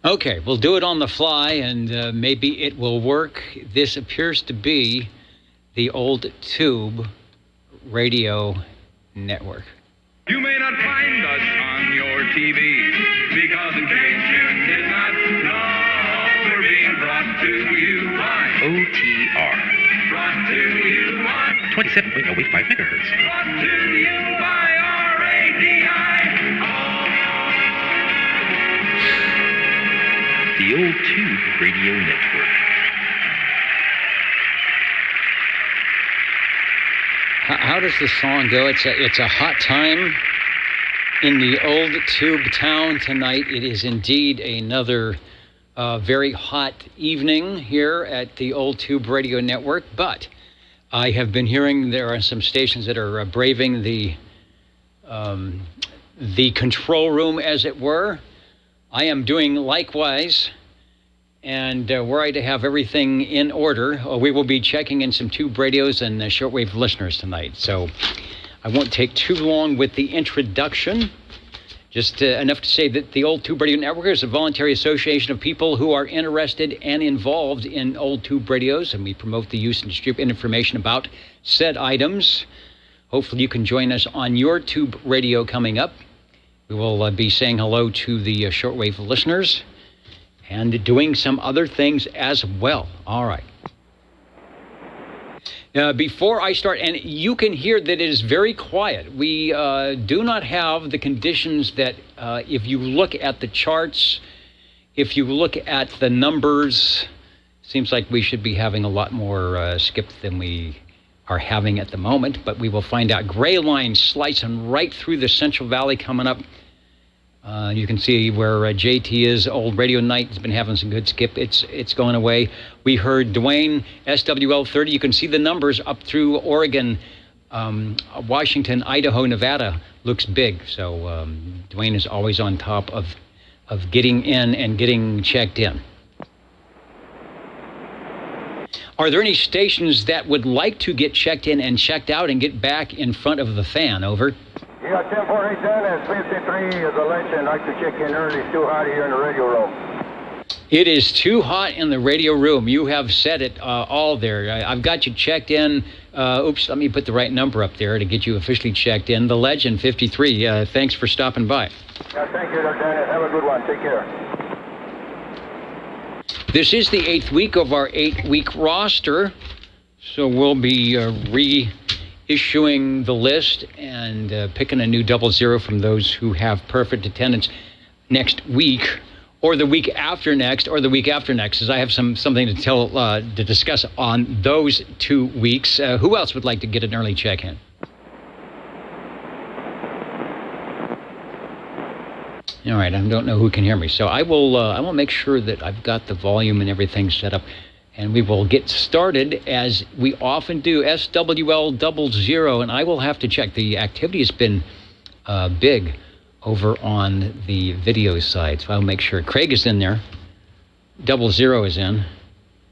Okay, we'll do it on the fly, and maybe it will work. This appears to be the old Tube Radio Network. You may not find us on your TV, because in case you did not know, we're being brought to you by OTR. Brought to you by 27.085 megahertz. Brought to you by RADI. The Old Tube Radio Network. How does the song go? It's a hot time in the old Tube town tonight. It is indeed another very hot evening here at the old Tube Radio Network, but I have been hearing there are some stations that are braving the control room, as it were. I am doing likewise, and were I to have everything in order, we will be checking in some Tube radios and shortwave listeners tonight. So I won't take too long with the introduction. Just enough to say that the Old Tube Radio Network is a voluntary association of people who are interested and involved in old tube radios, and we promote the use and distribute information about said items. Hopefully you can join us on your Tube radio coming up. We will be saying hello to the shortwave listeners and doing some other things as well. All right. Before I start, and you can hear that it is very quiet. We do not have the conditions that if you look at the charts, if you look at the numbers, seems like we should be having a lot more skip than we are having at the moment, but we will find out. Gray line slicing right through the Central Valley coming up. You can see where JT is. Old Radio Night has been having some good skip. It's going away. We heard Dwayne, SWL 30. You can see the numbers up through Oregon, Washington, Idaho, Nevada. Looks big. So Dwayne is always on top of getting in and getting checked in. Are there any stations that would like to get checked in and checked out and get back in front of the fan? Over. Yeah, 10487 is 53 is a legend. I'd like to check in early. It's too hot here in the radio room. It is too hot in the radio room. You have said it all there. I've got you checked in. Oops, let me put the right number up there to get you officially checked in. The Legend 53. Thanks for stopping by. Yeah, thank you, Lieutenant. Have a good one. Take care. This is the 8th week of our 8-week roster, so we'll be reissuing the list and picking a new 00 from those who have perfect attendance next week, or the week after next, or the week after next, as I have something to discuss on those 2 weeks. Who else would like to get an early check-in? All right, I don't know who can hear me, so I will make sure that I've got the volume and everything set up, and we will get started as we often do. SWL 00, and I will have to check. The activity has been big over on the video side, so I'll make sure. Craig is in there. 00 is in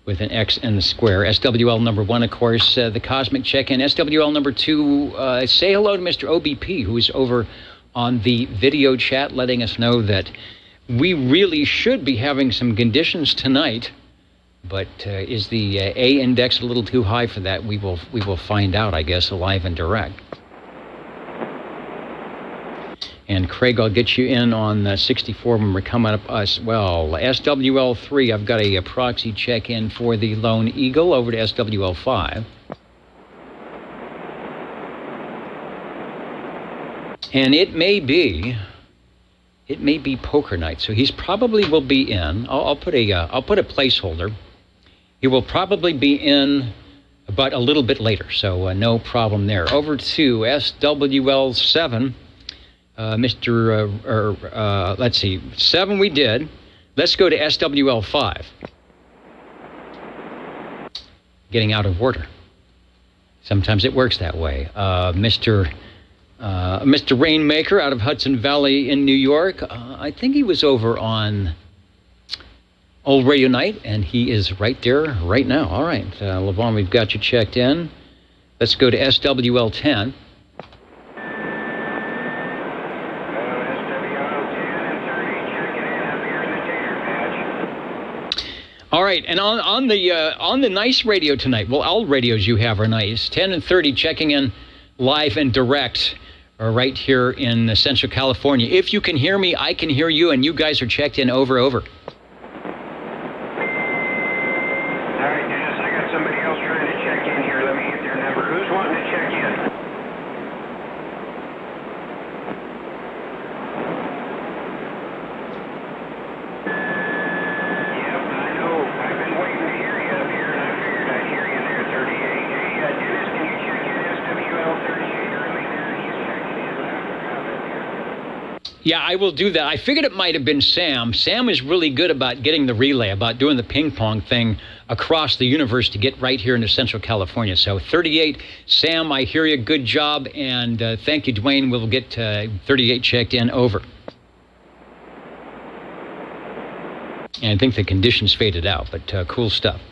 with an X in the square. SWL number 1, of course, the Cosmic Check-In. SWL number 2, say hello to Mr. OBP, who is over on the video chat, letting us know that we really should be having some conditions tonight, but is the A index a little too high for that? We will find out, I guess, live and direct. And Craig, I'll get you in on 64 when we're coming up as well. SWL 3, I've got a proxy check-in for the Lone Eagle over to SWL 5. And it may be poker night, so he's probably will be in. I'll put a placeholder. He will probably be in, but a little bit later, so no problem there. Over to SWL 7, let's see, 7 we did. Let's go to SWL 5. Getting out of order. Sometimes it works that way. Mr. Rainmaker out of Hudson Valley in New York. I think he was over on Old Radio Night, and he is right there right now. All right, Levon, we've got you checked in. Let's go to SWL 10. All right, and on the nice radio tonight, well, all radios you have are nice. 10 and 30 checking in live and direct right here in Central California. If you can hear me, I can hear you, and you guys are checked in over. All right, Dennis, I got somebody else trying to check in here. Let me get their number. Who's wanting to check in? Yeah, I will do that. I figured it might have been Sam. Sam is really good about getting the relay, about doing the ping pong thing across the universe to get right here into Central California. So 38, Sam, I hear you. Good job. And thank you, Dwayne. We'll get 38 checked in. Over. And I think the conditions faded out, but cool stuff.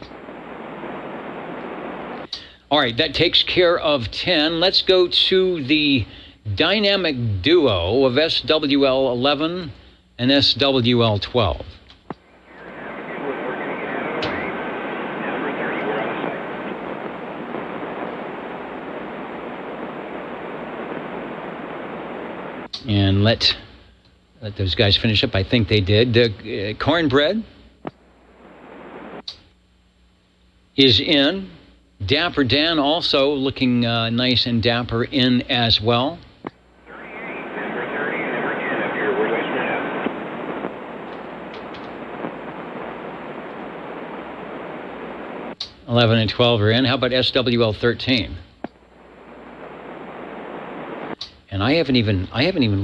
All right, that takes care of 10. Let's go to the dynamic duo of SWL 11 and SWL 12. And let those guys finish up. I think they did. Cornbread is in. Dapper Dan also looking nice and dapper in as well. 11 and 12 are in. How about SWL 13? And I haven't even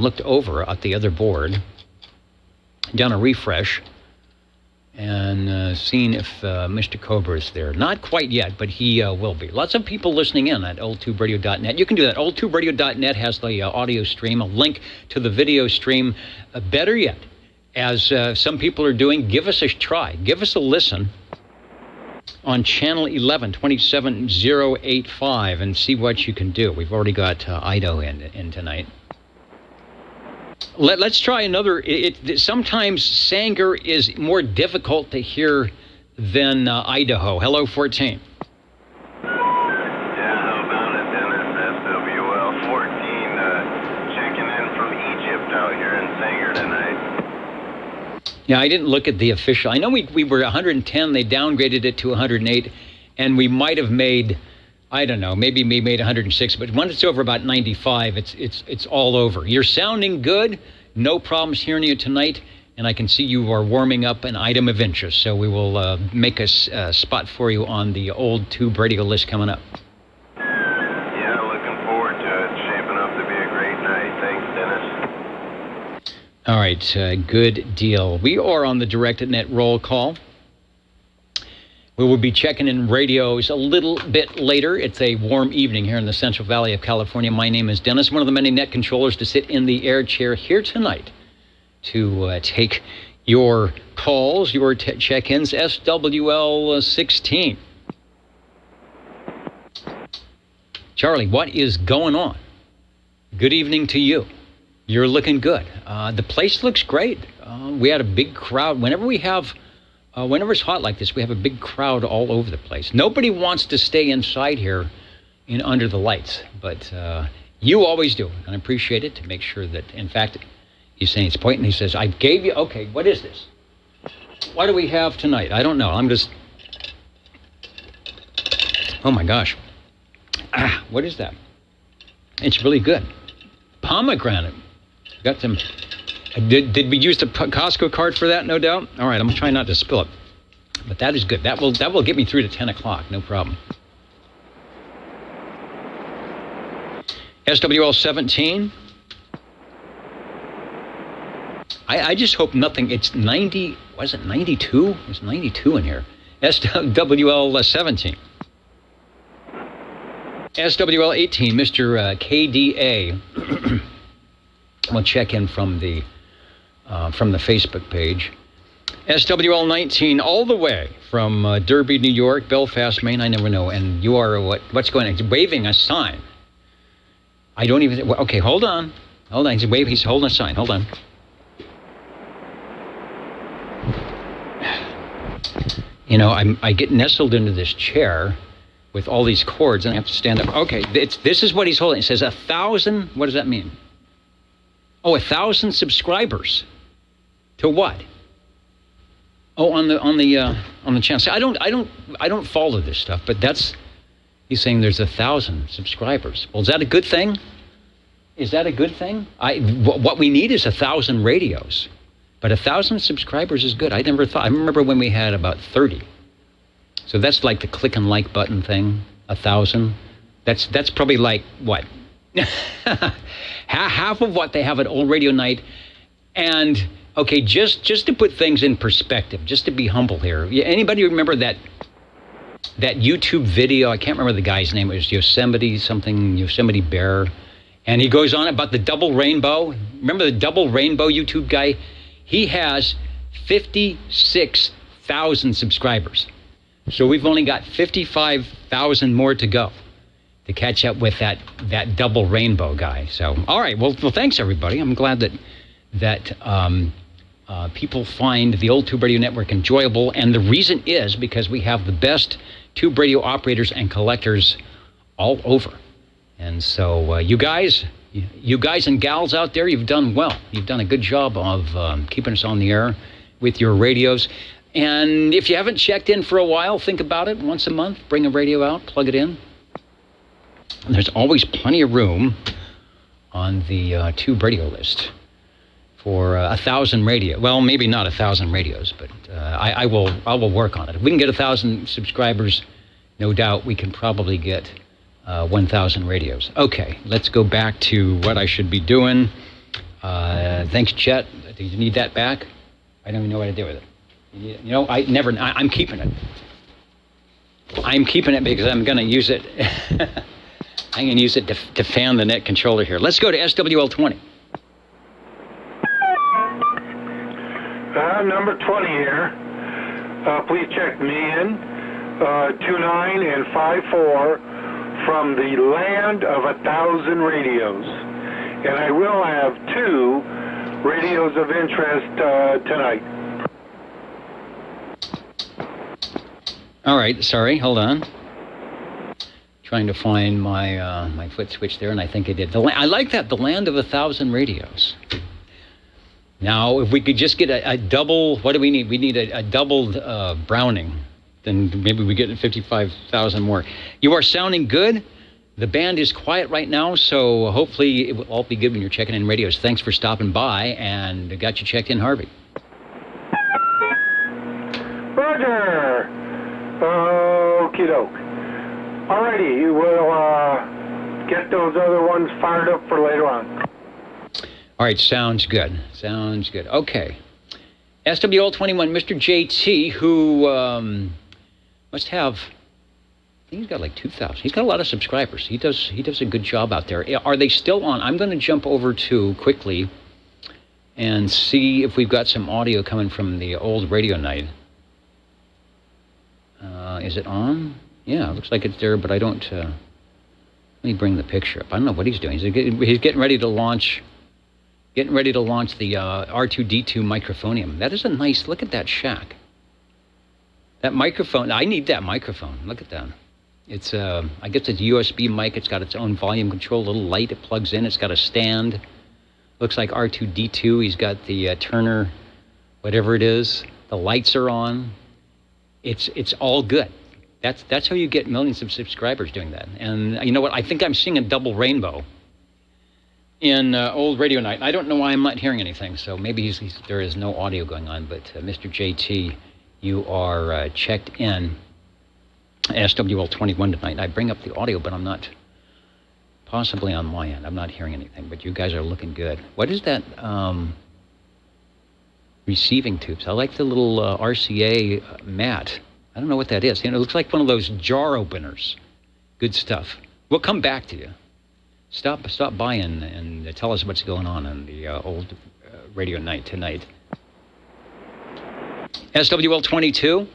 looked over at the other board, done a refresh, and seen if Mr. Cobra is there. Not quite yet, but he will be. Lots of people listening in at oldtuberadio.net. You can do that. Oldtuberadio.net has the audio stream, a link to the video stream. Better yet, as some people are doing, give us a try. Give us a listen on channel 11, 27085, and see what you can do. We've already got Idaho in tonight. Let's try another. Sometimes Sanger is more difficult to hear than Idaho. Hello, 14. Yeah, how about it, Dennis? SWL 14 checking in from Egypt out here in Sanger tonight. Yeah, I didn't look at the official. I know we were 110. They downgraded it to 108, and we might have made, I don't know, maybe we made 106. But once it's over about 95, it's all over. You're sounding good. No problems hearing you tonight, and I can see you are warming up an item of interest. So we will make a spot for you on the old tube radio list coming up. Yeah, looking forward to it. Shaping up to be a great night. Thanks, Dennis. All right, good deal. We are on the Direct.net roll call. We will be checking in radios a little bit later. It's a warm evening here in the Central Valley of California. My name is Dennis, one of the many net controllers to sit in the air chair here tonight to take your calls, your check-ins. SWL 16. Charlie, what is going on? Good evening to you. You're looking good. The place looks great. We had a big crowd. Whenever it's hot like this, we have a big crowd all over the place. Nobody wants to stay inside here under the lights, but you always do. And I appreciate it to make sure that, in fact, he's saying it's pointing. He says, I gave you, okay, what is this? What do we have tonight? I don't know. I'm just, oh my gosh. What is that? It's really good. Pomegranate. Got some. Did we use the Costco card for that? No doubt. All right, I'm trying not to spill it, but that is good. That will get me through to 10 o'clock. No problem. SWL 17. I just hope nothing. It's 90. Was it 92? It's 92 in here. SWL 17. SWL 18. Mr. KDA. We'll check in from the Facebook page. SWL 19, all the way from Derby, New York, Belfast, Maine. I never know. And you are what's going on? He's waving a sign. I don't even. Okay, hold on. He's holding a sign. Hold on. You know, I get nestled into this chair with all these cords, and I have to stand up. Okay, this is what he's holding. It says 1,000. What does that mean? Oh, 1,000 subscribers. To what? Oh, on the channel. See, I don't follow this stuff, but he's saying there's 1,000 subscribers. Well, is that a good thing? Is that a good thing? What we need is 1,000 radios, but 1,000 subscribers is good. I never thought. I remember when we had about 30. So that's like the click and like button thing. 1,000. That's probably like what? Half of what they have at Old Radio Night. And okay, just to put things in perspective, just to be humble here. Anybody remember that YouTube video? I can't remember the guy's name. It was Yosemite Bear. And he goes on about the double rainbow. Remember the double rainbow YouTube guy? He has 56,000 subscribers. So we've only got 55,000 more to go to catch up with that double rainbow guy. So, all right. Well, thanks, everybody. I'm glad that people find the old Tube Radio Network enjoyable. And the reason is because we have the best tube radio operators and collectors all over. And so you guys and gals out there, you've done well. You've done a good job of keeping us on the air with your radios. And if you haven't checked in for a while, think about it. Once a month, bring a radio out, plug it in. And there's always plenty of room on the tube radio list for 1,000 radio. Well, maybe not 1,000 radios, but I will work on it. If we can get 1,000 subscribers, no doubt we can probably get 1,000 radios. Okay, let's go back to what I should be doing. Thanks, Chet. Do you need that back? I don't even know what to do with it. You know, I'm keeping it. I'm keeping it because I'm going to use it. I'm going to use it to fan the net controller here. Let's go to SWL20. Number 20 here. Please check me in. 29 and 54 from the land of 1,000 radios. And I will have 2 radios of interest tonight. All right, sorry, hold on. Trying to find my my foot switch there, and I think I did. I like that, the land of 1,000 radios. Now, if we could just get a double, what do we need? We need a doubled Browning. Then maybe we get 55,000 more. You are sounding good. The band is quiet right now, so hopefully it will all be good when you're checking in radios. Thanks for stopping by, and I got you checked in, Harvey. Roger. Okie doke. Alrighty, we'll get those other ones fired up for later on. All right, sounds good. Sounds good. Okay. SWL21, Mr. JT, who must have, I think he's got like 2,000. He's got a lot of subscribers. He does a good job out there. Are they still on? I'm going to jump over to quickly and see if we've got some audio coming from the old Radio Night. Is it on? Yeah, it looks like it's there, but I don't. Let me bring the picture up. I don't know what he's doing. He's getting ready to launch. Getting ready to launch the R2D2 microphonium. That is a nice. Look at that shack. That microphone. I need that microphone. Look at that. It's I guess it's a USB mic. It's got its own volume control. Little light. It plugs in. It's got a stand. Looks like R2D2. He's got the Turner, whatever it is. The lights are on. It's all good. That's how you get millions of subscribers doing that. And you know what? I think I'm seeing a double rainbow in old Radio Night. I don't know why I'm not hearing anything, so maybe there is no audio going on. But Mr. JT, you are checked in. SWL21 tonight. I bring up the audio, but I'm not, possibly on my end, I'm not hearing anything. But you guys are looking good. What is that? Receiving tubes. I like the little RCA mat. I don't know what that is. You know, it looks like one of those jar openers. Good stuff. We'll come back to you. Stop by and tell us what's going on the old Radio Night tonight. SWL22.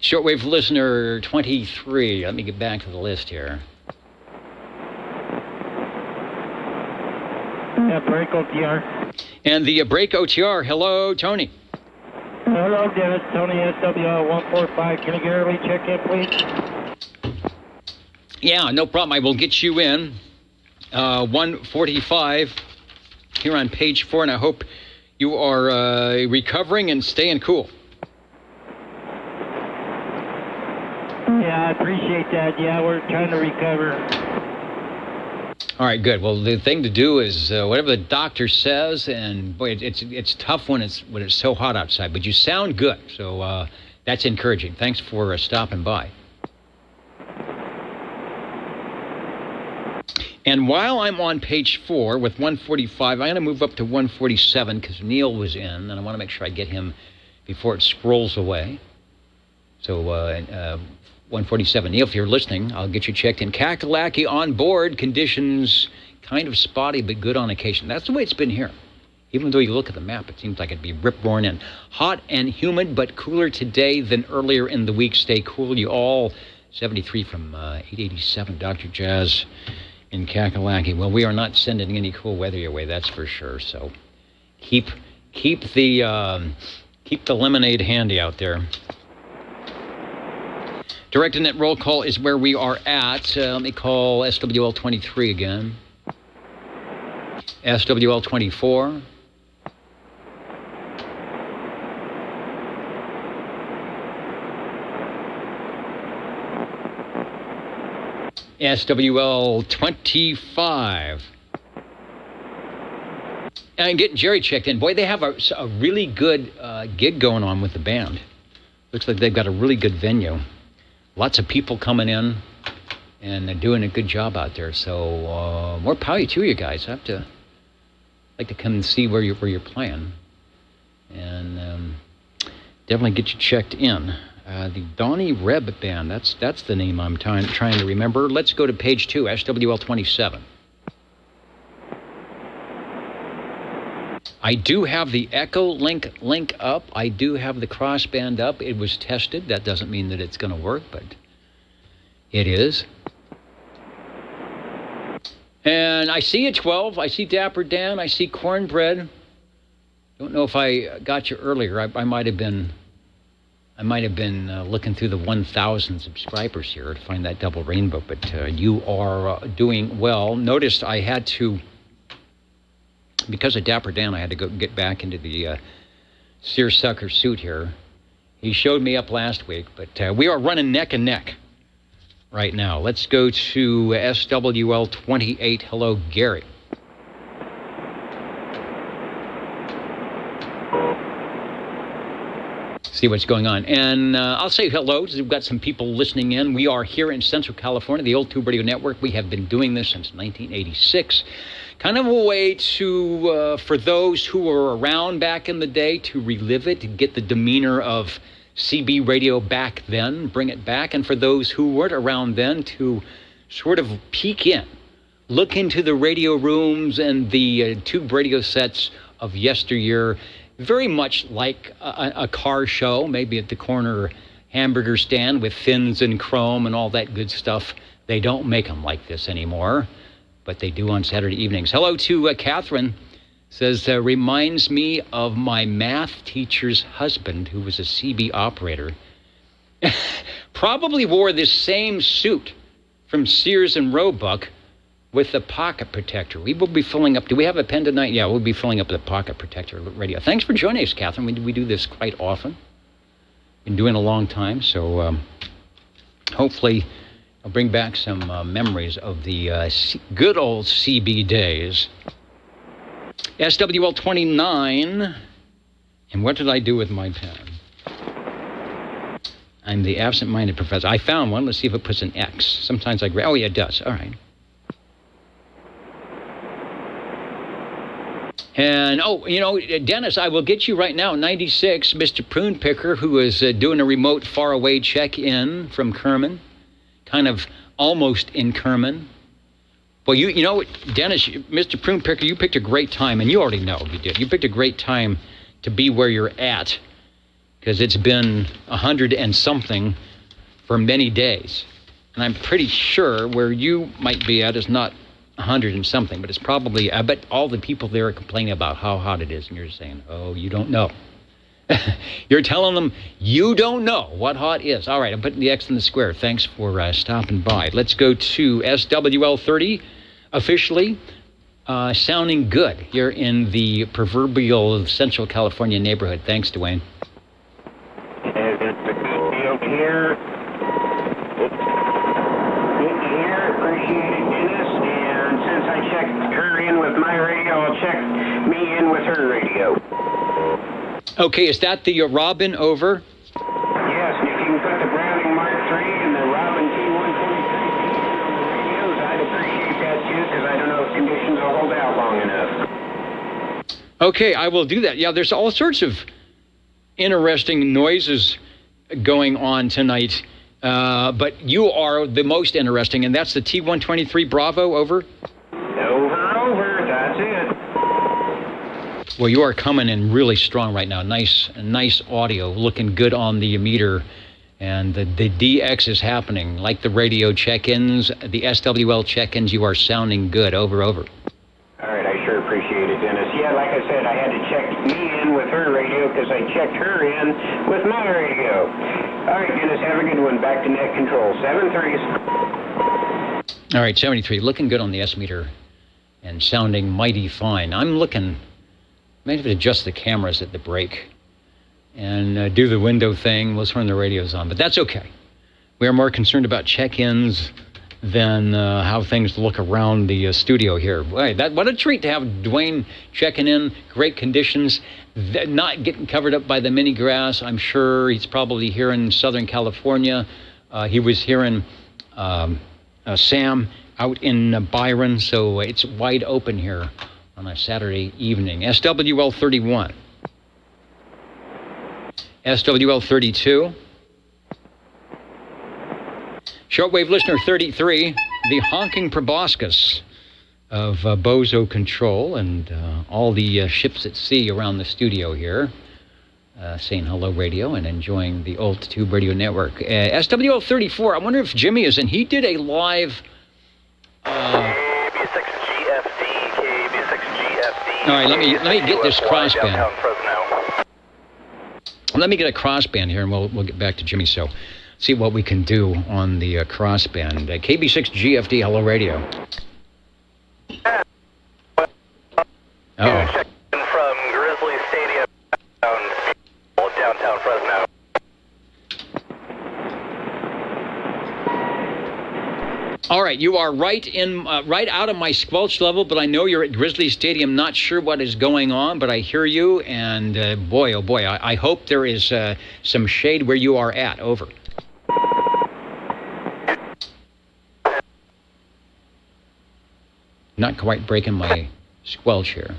Shortwave listener 23. Let me get back to the list here. Break OTR. And the break OTR. Hello, Tony. Hello, Dennis. Tony, SWL 145. Can you get everybody check in, please? Yeah, no problem. I will get you in. 145 here on page 4, and I hope you are recovering and staying cool. Yeah, I appreciate that. Yeah, we're trying to recover. All right, good. Well, the thing to do is whatever the doctor says, and boy, it's tough when it's so hot outside. But you sound good, so that's encouraging. Thanks for stopping by. And while I'm on page 4 with 145, I'm going to move up to 147 because Neil was in, and I want to make sure I get him before it scrolls away. So 147. Neil, if you're listening, I'll get you checked in. Kakalaki on board. Conditions kind of spotty, but good on occasion. That's the way it's been here. Even though you look at the map, it seems like it'd be rip-roaring and hot and humid, but cooler today than earlier in the week. Stay cool, you all. 73 from 887. Dr. Jazz in Kakalaki. Well, we are not sending any cool weather your way, that's for sure. So keep the lemonade handy out there. Direct net roll call is where we are at. Let me call SWL 23 again. SWL 24. SWL 25. And getting Jerry checked in. Boy, they have a really good gig going on with the band. Looks like they've got a really good venue. Lots of people coming in, and they're doing a good job out there. So more power to you guys. I like to come and see where you're playing, and definitely get you checked in. The Donnie Reb Band. That's the name I'm trying to remember. Let's go to page 2, SWL 27. I do have the Echo link up. I do have the crossband up. It was tested. That doesn't mean that it's going to work, but it is. And I see a 12. I see Dapper Dan. I see Cornbread. Don't know if I got you earlier. I might have been looking through the 1,000 subscribers here to find that double rainbow, but you are doing well. Notice I had to, because of Dapper Dan, I had to go get back into the seersucker suit here. He showed me up last week, but we are running neck and neck right now. Let's go to SWL 28. Hello, Gary. See what's going on. And I'll say hello. We've got some people listening in. We are here in Central California, the Old Tube Radio Network. We have been doing this since 1986. Kind of a way to, for those who were around back in the day, to relive it, to get the demeanor of CB radio back then, bring it back. And for those who weren't around then, to sort of peek in, look into the radio rooms and the tube radio sets of yesteryear. Very much like a car show, maybe at the corner hamburger stand with fins and chrome and all that good stuff. They don't make them like this anymore, but they do on Saturday evenings. Hello to Catherine. Says, reminds me of my math teacher's husband, who was a CB operator. Probably wore this same suit from Sears and Roebuck with the pocket protector. We will be filling up. Do we have a pen tonight? Yeah, we'll be filling up the pocket protector radio. Thanks for joining us, Catherine. We do this quite often. Been doing it a long time, so hopefully I'll bring back some memories of the good old CB days. SWL 29. And what did I do with my pen? I'm the absent-minded professor. I found one. Let's see if it puts an X. Sometimes oh, yeah, it does. All right. And, oh, you know, Dennis, I will get you right now, 96, Mr. Prune Picker, who is doing a remote faraway check-in from Kerman, kind of almost in Kerman. Well, you know, Dennis, Mr. Prune Picker, you picked a great time, and you already know you did. You picked a great time to be where you're at, because it's been 100 and something for many days. And I'm pretty sure where you might be at is not 100 and something, but it's probably, I bet all the people there are complaining about how hot it is, and you're saying, oh, you don't know. You're telling them you don't know what hot is. All right, I'm putting the X in the square. Thanks for stopping by. Let's go to SWL30, officially sounding good. You're in the proverbial Central California neighborhood. Thanks, Dwayne. Here. Good to hear. Appreciate it, Dennis. And since I checked her in with my radio, I'll check me in with her radio. Okay, is that the Robin over? Yes, and if you can put the Browning Mark III and the Robin T123 on the radios, I'd appreciate that too, because I don't know if conditions will hold out long enough. Okay, I will do that. Yeah, there's all sorts of interesting noises going on tonight, but you are the most interesting, and that's the T123 Bravo, over? Over, that's it. Well, you are coming in really strong right now. Nice audio, looking good on the meter, and the DX is happening. Like the radio check-ins, the SWL check-ins, you are sounding good, over. All right, I sure appreciate it, Dennis. Yeah, like I said, I had to check me in with her radio because I checked her in with my radio. All right, Dennis, have a good one. Back to net control. 73s. All right, 73, looking good on the S meter and sounding mighty fine. I'm looking, maybe adjust the cameras at the break and do the window thing. We'll turn the radios on, but that's okay. We are more concerned about check-ins than how things look around the studio here. Boy, what a treat to have Dwayne checking in. Great conditions, not getting covered up by the mini grass. I'm sure he's probably here in Southern California. He was here in Sam out in Byron, so it's wide open here on a Saturday evening. SWL 31. SWL 32. Shortwave listener 33, the honking proboscis of Bozo Control and all the ships at sea around the studio here, saying hello radio and enjoying the Old Tube Radio Network. SWL 34, I wonder if Jimmy is in. He did a live... KB6GFD, KB6GFD. All right, let me get this crossband. Downtown Fresno. Let me get a crossband here, and we'll get back to Jimmy. So, see what we can do on the crossband. KB6GFD, hello radio. Uh-oh. From Grizzly Stadium, downtown Fresno. All right, you are right out of my squelch level, but I know you're at Grizzly Stadium. Not sure what is going on, but I hear you, and boy, oh boy, I hope there is some shade where you are at. Over. Not quite breaking my squelch here.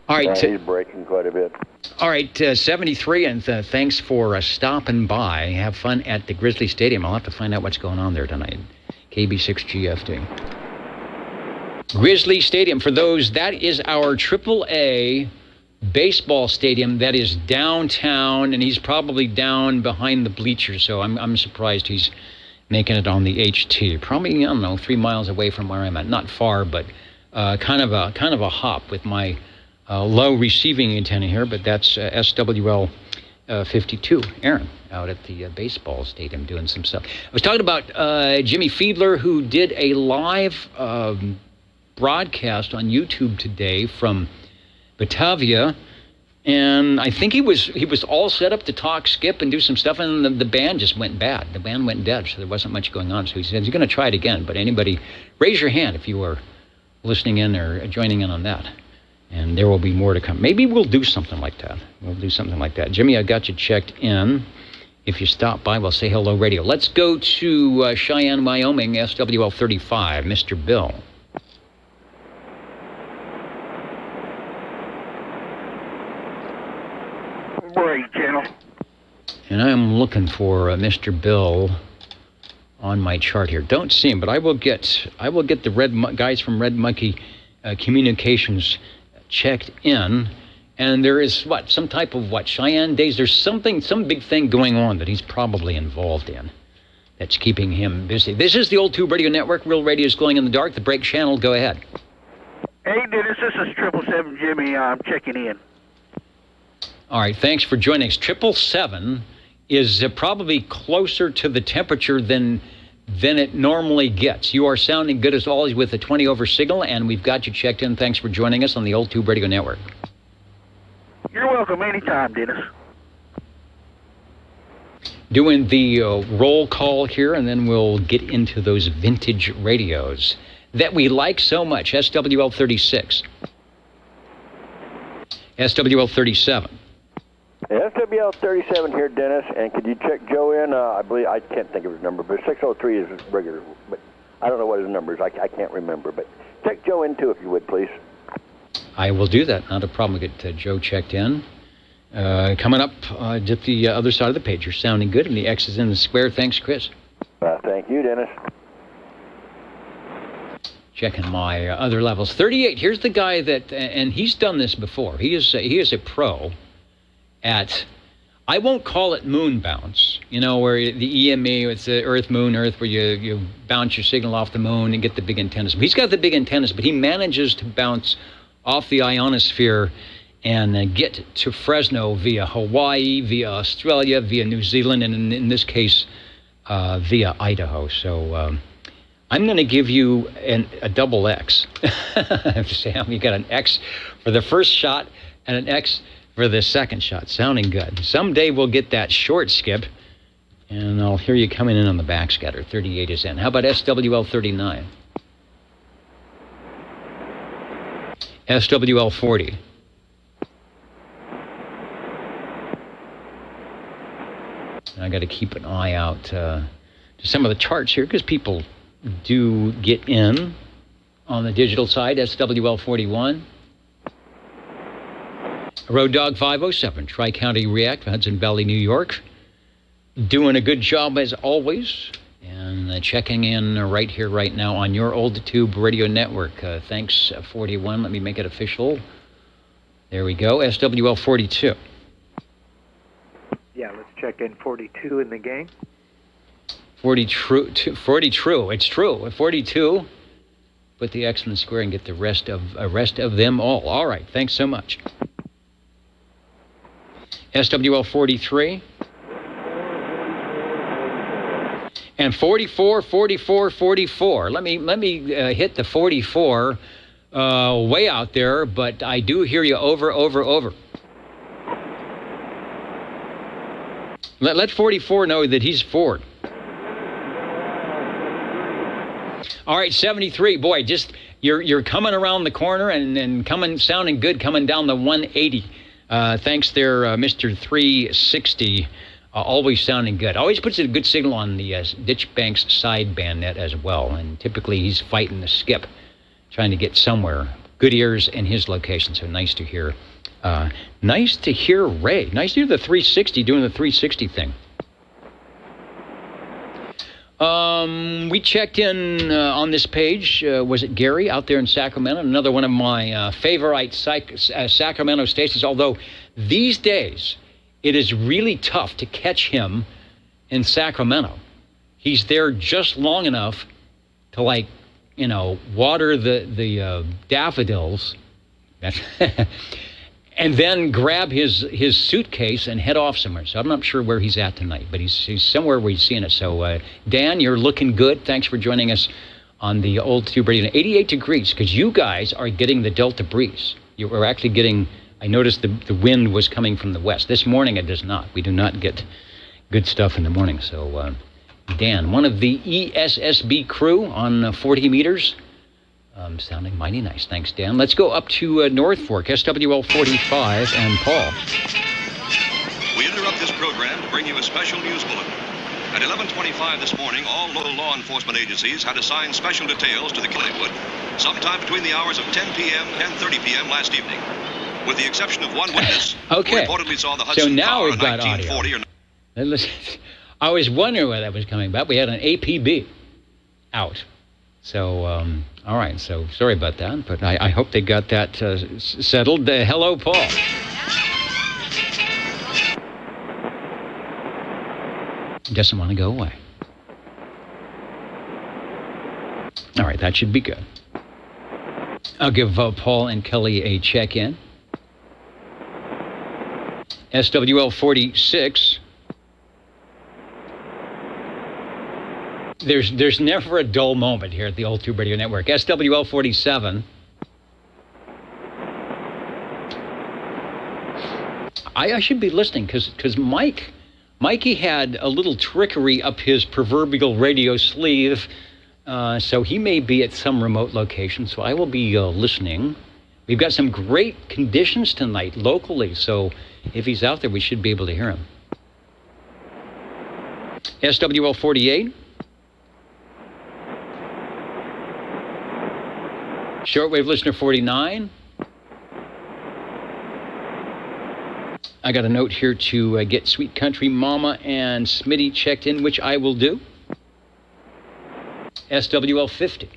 All right. He's breaking quite a bit. All right, 73, and thanks for stopping by. Have fun at the Grizzly Stadium. I'll have to find out what's going on there tonight. KB6GFD. Grizzly Stadium, for those, that is our AAA baseball stadium that is downtown, and he's probably down behind the bleachers, so I'm surprised he's making it on the HT. Probably, I don't know, 3 miles away from where I'm at. Not far, but kind of a hop with my low receiving antenna here, but that's SWL 52, Aaron, out at the baseball stadium doing some stuff. I was talking about Jimmy Fiedler, who did a live broadcast on YouTube today from Batavia, and I think he was all set up to talk, skip, and do some stuff, and the band just went bad. The band went dead, so there wasn't much going on. So he said he's going to try it again, but anybody, raise your hand if you are listening in or joining in on that. And there will be more to come. Maybe we'll do something like that. Jimmy, I got you checked in. If you stop by, we'll say hello radio. Let's go to Cheyenne, Wyoming, SWL 35, Mr. Bill. Right, channel. And I am looking for Mr. Bill on my chart here. Don't see him, but I will get the guys from Red Monkey Communications checked in, and there is some type of Cheyenne Days. There's some big thing going on that he's probably involved in that's keeping him busy. This is the Old Tube Radio Network. Real Radio is glowing in the dark. The break channel, go ahead. Hey, Dennis, this is 777 Jimmy. I'm checking in. All right, thanks for joining us. 777 is probably closer to the temperature than it normally gets. You are sounding good as always with the 20 over signal, and we've got you checked in. Thanks for joining us on the Old Tube Radio Network. You're welcome anytime, Dennis. Doing the roll call here, and then we'll get into those vintage radios that we like so much. SWL 36. SWL 37. SWL 37 here, Dennis, and could you check Joe in? I believe, I can't think of his number, but 603 is regular, but I don't know what his number is. I can't remember, but check Joe in too, if you would, please. I will do that. Not a problem. We'll get Joe checked in. Coming up at the other side of the page. You're sounding good, and the X is in the square. Thanks, Chris. Thank you, Dennis. Checking my other levels. 38. Here's the guy that, and he's done this before. He is a pro at, I won't call it moon bounce. You know, where the EME, it's the Earth, Moon, Earth, where you bounce your signal off the moon and get the big antennas. But he's got the big antennas, but he manages to bounce off the ionosphere and get to Fresno via Hawaii, via Australia, via New Zealand, and in this case, via Idaho. So I'm going to give you a double X. Sam, you got an X for the first shot and an X for the second shot. Sounding good. Someday we'll get that short skip, and I'll hear you coming in on the backscatter. 38 is in. How about SWL 39? SWL 40. I got to keep an eye out to some of the charts here because people do get in on the digital side. SWL 41. Road Dog 507, Tri-County React, Hudson Valley, New York. Doing a good job as always. And checking in right here, right now on your Old Tube Radio Network. Thanks, 41. Let me make it official. There we go. SWL 42. Yeah, let's check in 42 in the game. 40 true. It's true. 42. Put the X in the square and get the rest of them all. All right. Thanks so much. SWL 43. And 44, 44, 44. Let me hit the 44 way out there, but I do hear you over. Let 44 know that he's forward. All right, 73. Boy, just you're coming around the corner and sounding good, coming down the 180. Thanks there, Mr. 360. Always sounding good. Always puts a good signal on the Ditchbanks sideband net as well. And typically he's fighting the skip, trying to get somewhere. Good ears in his location, so nice to hear. Nice to hear Ray. Nice to hear the 360 doing the 360 thing. We checked in on this page. Was it Gary out there in Sacramento? Another one of my favorite Sacramento stations, although these days it is really tough to catch him in Sacramento. He's there just long enough to, like, you know, water the daffodils and then grab his suitcase and head off somewhere. So I'm not sure where he's at tonight, but he's somewhere where he's seeing it. So, Dan, you're looking good. Thanks for joining us on the Old Tube Radio. 88 degrees, because you guys are getting the Delta breeze. You are actually getting, I noticed the wind was coming from the west. This morning it does not. We do not get good stuff in the morning. So, Dan, one of the ESSB crew on 40 meters. Sounding mighty nice. Thanks, Dan. Let's go up to North Fork, SWL 45, and Paul. We interrupt this program to bring you a special news bulletin. At 11:25 this morning, all local law enforcement agencies had assigned special details to the Killywood sometime between the hours of 10 p.m. and 30 p.m. last evening. With the exception of one witness okay. who reportedly saw the Hudson so now Tower we've in got 1940 audio. I was wondering where that was coming about. We had an APB out. So, all right. So, sorry about that, but I hope they got that settled. Hello, Paul. Doesn't want to go away. All right, that should be good. I'll give Paul and Kelly a check-in. SWL 46. There's never a dull moment here at the Old Tube Radio Network. SWL 47. I should be listening because Mikey had a little trickery up his proverbial radio sleeve, so he may be at some remote location, so I will be listening. We've got some great conditions tonight locally, so if he's out there, we should be able to hear him. SWL 48. Shortwave listener 49. I got a note here to get Sweet Country Mama and Smitty checked in, which I will do. SWL 50.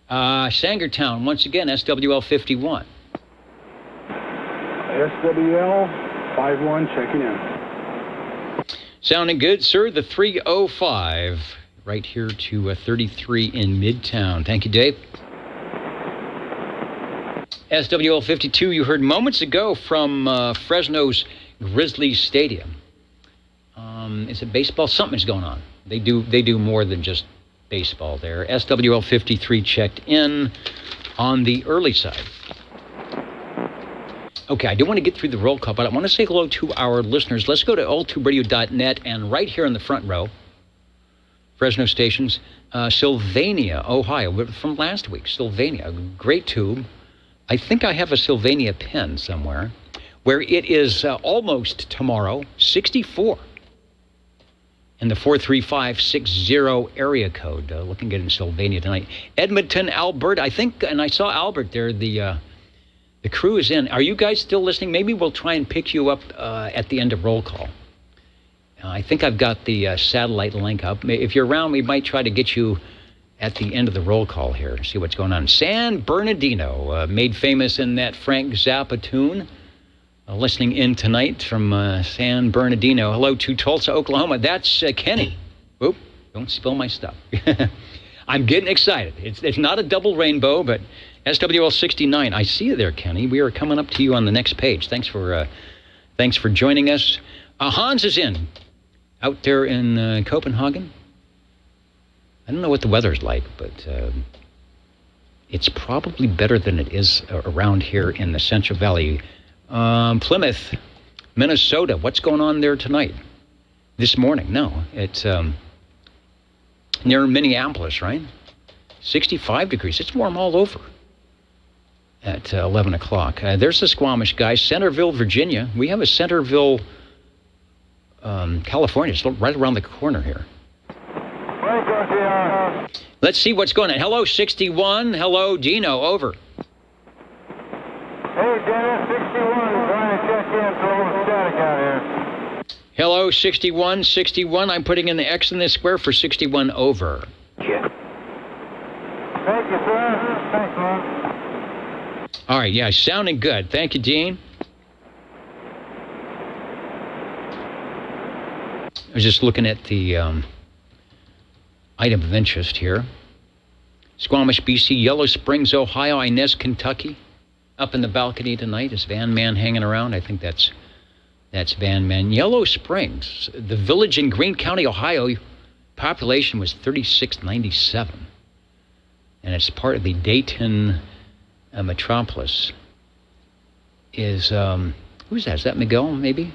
Sangertown, once again, SWL 51. SWL 51 checking in. Sounding good, sir. The 305 right here to 33 in Midtown. Thank you, Dave. SWL 52, you heard moments ago from Fresno's Grizzlies Stadium. Is it baseball? Something's going on. They do more than just baseball there. SWL 53 checked in on the early side. Okay, I do want to get through the roll call, but I want to say hello to our listeners. Let's go to oldtuberadio.net, and right here in the front row, Fresno stations, Sylvania, Ohio, from last week. Sylvania, great tube. I think I have a Sylvania pen somewhere, where it is almost tomorrow, 64. In the 43560 area code, looking good in Sylvania tonight. Edmonton, Alberta, I think, and I saw Albert there, the crew is in. Are you guys still listening? Maybe we'll try and pick you up at the end of roll call. I think I've got the satellite link up. If you're around, we might try to get you at the end of the roll call here, see what's going on. San Bernardino, made famous in that Frank Zappa tune. Listening in tonight from San Bernardino. Hello to Tulsa, Oklahoma. That's Kenny. Oop, don't spill my stuff. I'm getting excited. It's not a double rainbow, but SWL 69. I see you there, Kenny. We are coming up to you on the next page. Thanks for joining us. Hans is in, out there in Copenhagen. I don't know what the weather's like, but it's probably better than it is around here in the Central Valley. Plymouth, Minnesota. What's going on there tonight? This morning? No, it's near Minneapolis, right? 65 degrees. It's warm all over at 11 o'clock. There's the Squamish guy. Centerville, Virginia. We have a Centerville, California. It's right around the corner here. Let's see what's going on. Hello, 61. Hello, Dino. Over. Hey, Dennis, 61, trying to check in for a little static out here. Hello, 61. 61, I'm putting in the X in the square for 61, over. Yeah. Thank you, sir. Thanks, man. All right, yeah, sounding good. Thank you, Dean. I was just looking at the item of interest here. Squamish, BC, Yellow Springs, Ohio, Inez, Kentucky. Up in the balcony tonight is Van Man hanging around. I think that's Van Man. Yellow Springs, the village in Greene County, Ohio, population was 3,697. And it's part of the Dayton metropolis. Who's that? Is that Miguel, maybe?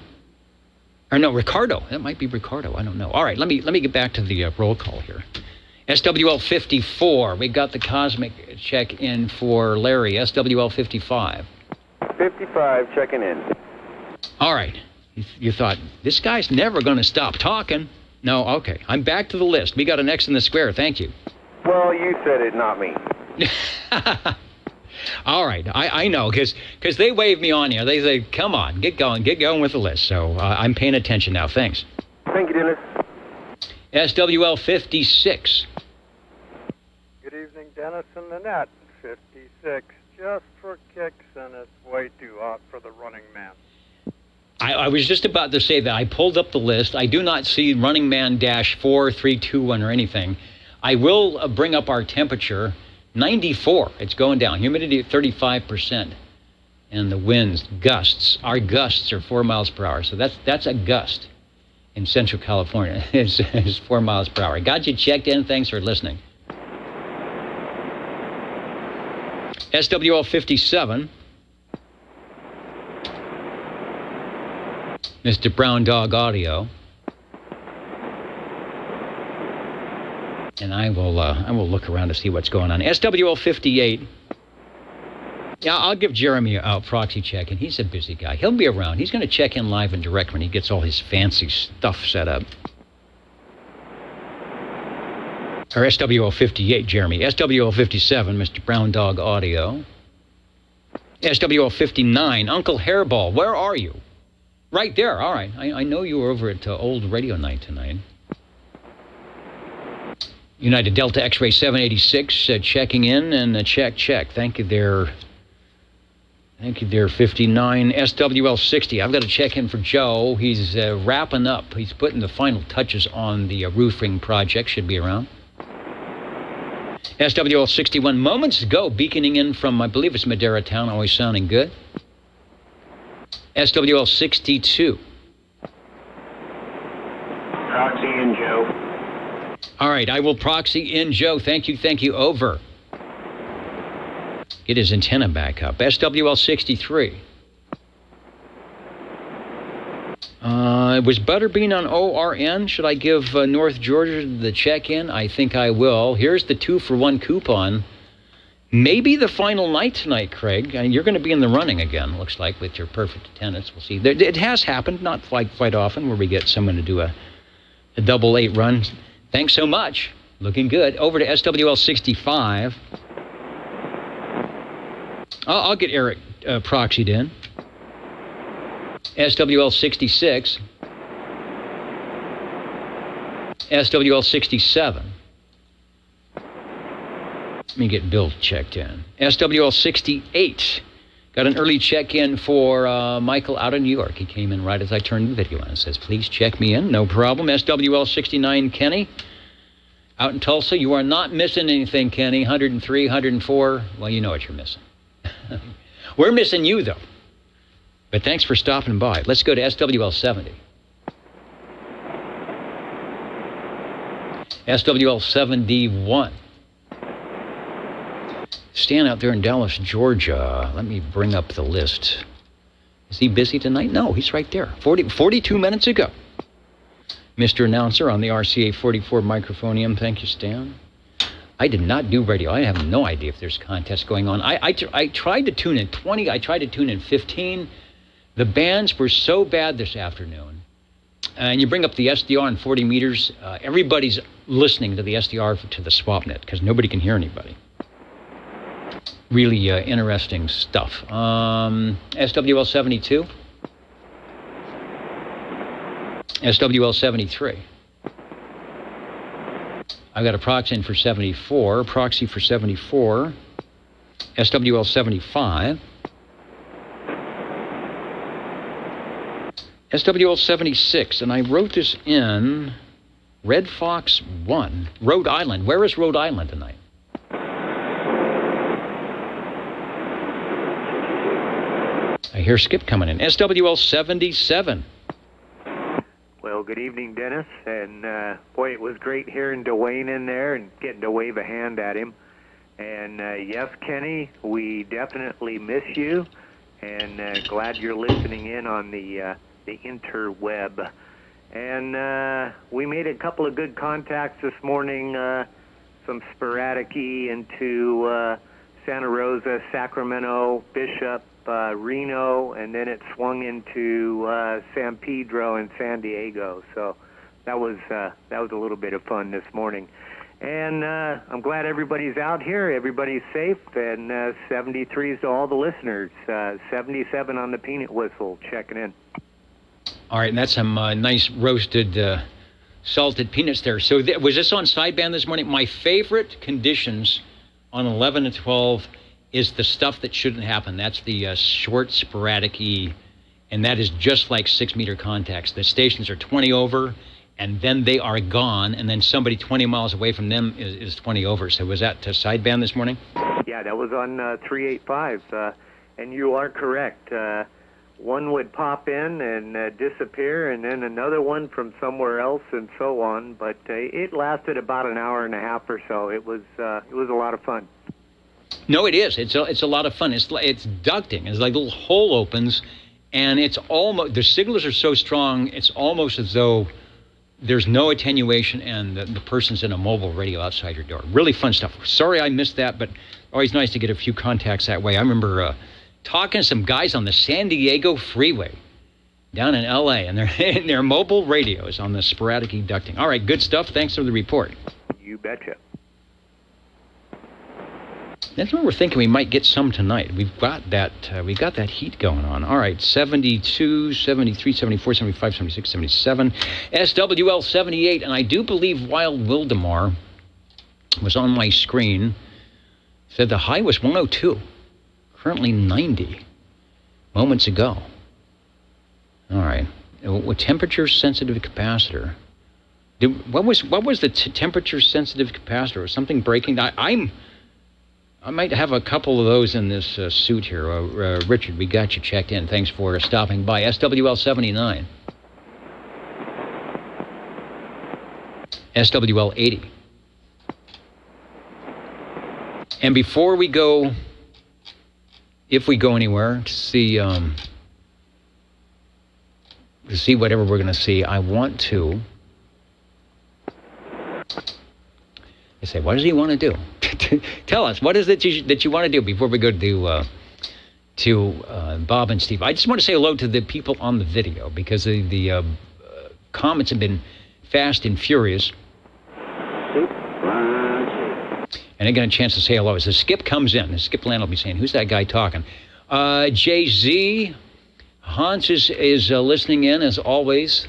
Or no, Ricardo. That might be Ricardo. I don't know. All right, let me get back to the roll call here. SWL 54. We got the cosmic check in for Larry. SWL 55. 55 checking in. All right. You thought, this guy's never going to stop talking. No, okay. I'm back to the list. We got an X in the square. Thank you. Well, you said it, not me. All right. I know, because they wave me on here. They say, come on, get going with the list. So I'm paying attention now. Thanks. Thank you, Dennis. SWL 56. Good evening, Dennis and the net. 56, just for kicks, and it's way too hot for the Running Man. I was just about to say that. I pulled up the list. I do not see Running Man -4321 or anything. I will bring up our temperature. 94. It's going down. Humidity at 35%. And the winds, gusts. Our gusts are 4 miles per hour. So that's a gust in Central California. It's 4 miles per hour. Got you checked in. Thanks for listening. SWL 57. Mr. Brown Dog Audio. And I will look around to see what's going on. SWL 58. Yeah, I'll give Jeremy a proxy check, and he's a busy guy. He'll be around. He's going to check in live and direct when he gets all his fancy stuff set up. Or SWL 58, Jeremy. SWL 57, Mr. Brown Dog Audio. SWL 59, Uncle Hairball, where are you? Right there, all right. I know you were over at Old Radio Night tonight. United Delta X-Ray 786, checking in, and check. Thank you there. Thank you there, 59. SWL 60, I've got to check in for Joe. He's wrapping up. He's putting the final touches on the roofing project. Should be around. SWL 61, moments ago, beaconing in from, I believe it's Madera Town, always sounding good. SWL 62. Proxy in, Joe. All right, I will proxy in, Joe. Thank you, over. Get his antenna back up. SWL 63. Was Butterbean on ORN? Should I give North Georgia the check-in? I think I will. Here's the 2-for-1 coupon. Maybe the final night tonight, Craig. You're going to be in the running again, looks like, with your perfect attendance. We'll see. It has happened, not quite often, where we get someone to do a double 8 run. Thanks so much. Looking good. Over to SWL 65. I'll get Eric proxied in. SWL 66. SWL 67. Let me get Bill checked in. SWL 68. Got an early check-in for Michael out of New York. He came in right as I turned the video on. It says, please check me in. No problem. SWL 69, Kenny. Out in Tulsa. You are not missing anything, Kenny. 103, 104. Well, you know what you're missing. We're missing you, though. But thanks for stopping by. Let's go to SWL 70. SWL 71. Stan out there in Dallas, Georgia. Let me bring up the list. Is he busy tonight? No, he's right there. 42 minutes ago. Mr. Announcer on the RCA 44 microphonium. Thank you, Stan. I did not do radio. I have no idea if there's contests going on. I tried to tune in 20. I tried to tune in 15. The bands were so bad this afternoon. And you bring up the SDR on 40 meters. Everybody's listening to the SDR to the SwapNet because nobody can hear anybody. Really interesting stuff. SWL 72. SWL 73. I've got a proxy in for 74. Proxy for 74. SWL 75. SWL 76. And I wrote this in Red Fox 1. Rhode Island. Where is Rhode Island tonight? I hear Skip coming in. SWL 77. Well, good evening, Dennis. And, boy, it was great hearing Dwayne in there and getting to wave a hand at him. And, yes, Kenny, we definitely miss you. And glad you're listening in on the interweb. And we made a couple of good contacts this morning, some sporadic-y into Santa Rosa, Sacramento, Bishop, Reno, and then it swung into San Pedro and San Diego. So that was a little bit of fun this morning. And I'm glad everybody's out here. Everybody's safe. And 73s to all the listeners. 77 on the peanut whistle, checking in. All right, and that's some nice roasted salted peanuts there. So was this on sideband this morning? My favorite conditions on 11 and 12 is the stuff that shouldn't happen. That's the short, sporadic-y, and that is just like 6-meter contacts. The stations are 20 over, and then they are gone, and then somebody 20 miles away from them is 20 over. So was that sideband this morning? Yeah, that was on 385, and you are correct. One would pop in and disappear, and then another one from somewhere else, and so on. But it lasted about an hour and a half or so. It was a lot of fun. No, it is. It's a lot of fun. It's ducting. It's like little hole opens, and it's almost, the signals are so strong, it's almost as though there's no attenuation, and the person's in a mobile radio outside your door. Really fun stuff. Sorry I missed that, but always nice to get a few contacts that way. I remember talking to some guys on the San Diego freeway down in L.A., and they're in their mobile radios on the sporadic ducting. All right, good stuff. Thanks for the report. You betcha. That's what we're thinking. We might get some tonight. We've got that heat going on. All right, 72, 73, 74, 75, 76, 77. SWL 78, and I do believe Wild Wildemar was on my screen. Said the high was 102, currently 90 moments ago. All right, with temperature-sensitive capacitor. What was the temperature-sensitive capacitor? Was something breaking? I might have a couple of those in this suit here. Richard, we got you checked in. Thanks for stopping by. SWL 79. SWL 80. And before we go, if we go anywhere to see whatever we're going to see, I want to. I say, what does he want to do? Tell us, what is it that you want to do before we go to Bob and Steve? I just want to say hello to the people on the video, because the comments have been fast and furious. And I got a chance to say hello. As the Skip comes in, the Skip Land will be saying, who's that guy talking? Jay-Z, Hans is listening in, as always.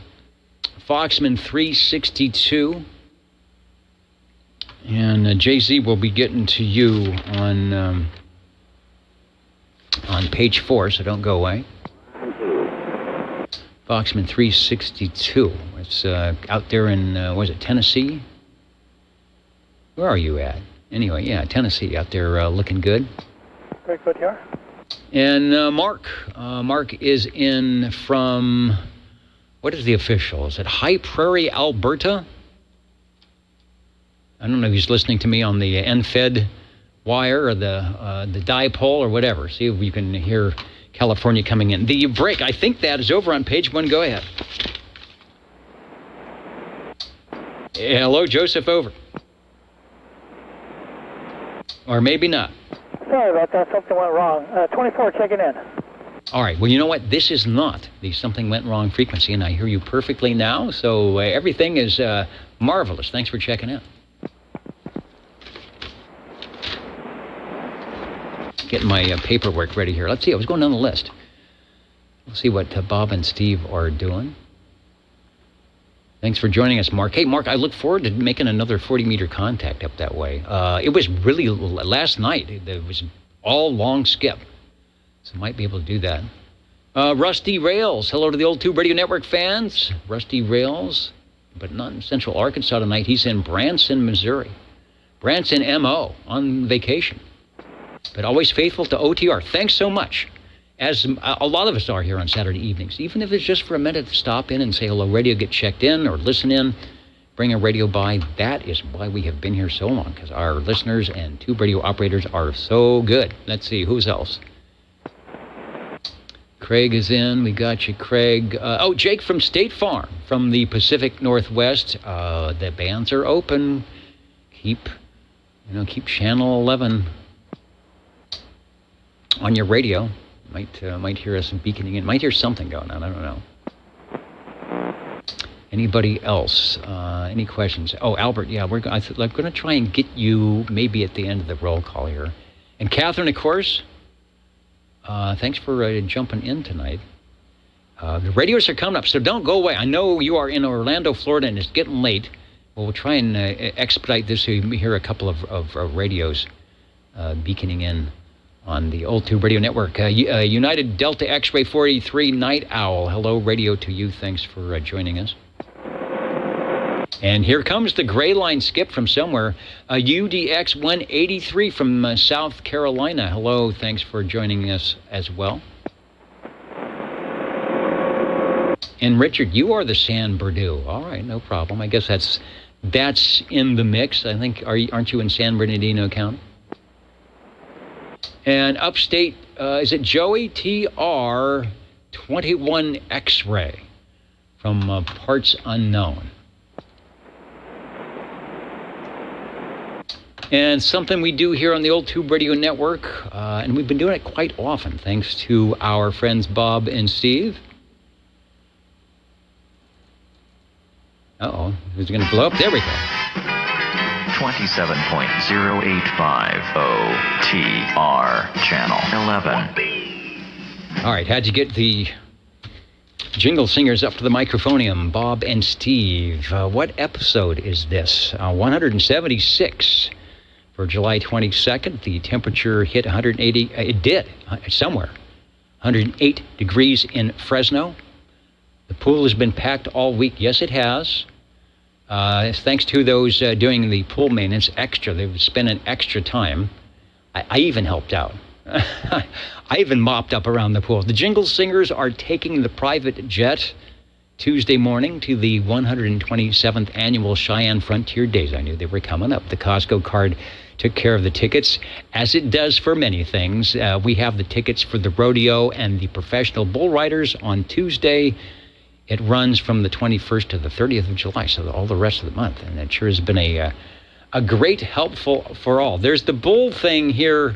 Foxman 362. And Jay-Z will be getting to you on page 4, so don't go away. Foxman 362. It's out there in, was it Tennessee? Where are you at? Anyway, yeah, Tennessee, out there looking good. Very good here. And Mark is in from, what is the official? Is it High Prairie, Alberta? I don't know if he's listening to me on the NFED wire or the dipole or whatever. See if we can hear California coming in. The break, I think that is over on page 1. Go ahead. Hello, Joseph, over. Or maybe not. Sorry about that. Something went wrong. 24 checking in. All right. Well, you know what? This is not the something went wrong frequency, and I hear you perfectly now. So everything is marvelous. Thanks for checking in. Getting my paperwork ready here. Let's see. I was going down the list. We'll see what Bob and Steve are doing. Thanks for joining us, Mark. Hey, Mark, I look forward to making another 40-meter contact up that way. It was really, last night, it was all long skip. So might be able to do that. Rusty Rails. Hello to the Old Tube Radio Network fans. Rusty Rails, but not in Central Arkansas tonight. He's in Branson, Missouri. Branson, M.O., on vacation. But always faithful to OTR. Thanks so much. As a lot of us are here on Saturday evenings, even if it's just for a minute to stop in and say hello, radio, get checked in or listen in, bring a radio by. That is why we have been here so long, because our listeners and tube radio operators are so good. Let's see, who's else? Craig is in. We got you, Craig. Jake from State Farm, from the Pacific Northwest. The bands are open. Keep Channel 11 on your radio. Might hear us beaconing in. Might hear something going on. I don't know. Anybody else? Any questions? Oh, Albert. Yeah, we're going to try and get you maybe at the end of the roll call here. And Catherine, of course. Thanks for jumping in tonight. The radios are coming up, so don't go away. I know you are in Orlando, Florida, and it's getting late. Well, we'll try and expedite this so you hear a couple of radios beaconing in on the Old Tube Radio Network. United Delta X-Ray 483 Night Owl. Hello, radio to you. Thanks for joining us. And here comes the gray line skip from somewhere. UDX 183 from South Carolina. Hello, thanks for joining us as well. And Richard, you are the San Bernardino. All right, no problem. I guess that's in the mix. I think, aren't you in San Bernardino County? And upstate, is it Joey TR 21 X-Ray from Parts Unknown. And something we do here on the Old Tube Radio Network, and we've been doing it quite often, thanks to our friends Bob and Steve. Uh-oh, who's going to blow up? There we go. 27.085 OTR, channel 11. All right, how'd you get the jingle singers up to the microphonium? Bob and Steve. What episode is this? 176 for July 22nd. The temperature hit 180. It did, somewhere. 108 degrees in Fresno. The pool has been packed all week. Yes, it has. Thanks to those doing the pool maintenance extra. They've spent an extra time. I even helped out. I even mopped up around the pool. The jingle singers are taking the private jet Tuesday morning to the 127th annual Cheyenne Frontier Days. I knew they were coming up. The Costco card took care of the tickets, as it does for many things. We have the tickets for the rodeo and the professional bull riders on Tuesday. It runs from the 21st to the 30th of July, so all the rest of the month. And it sure has been a great helpful for all. There's the bull thing here,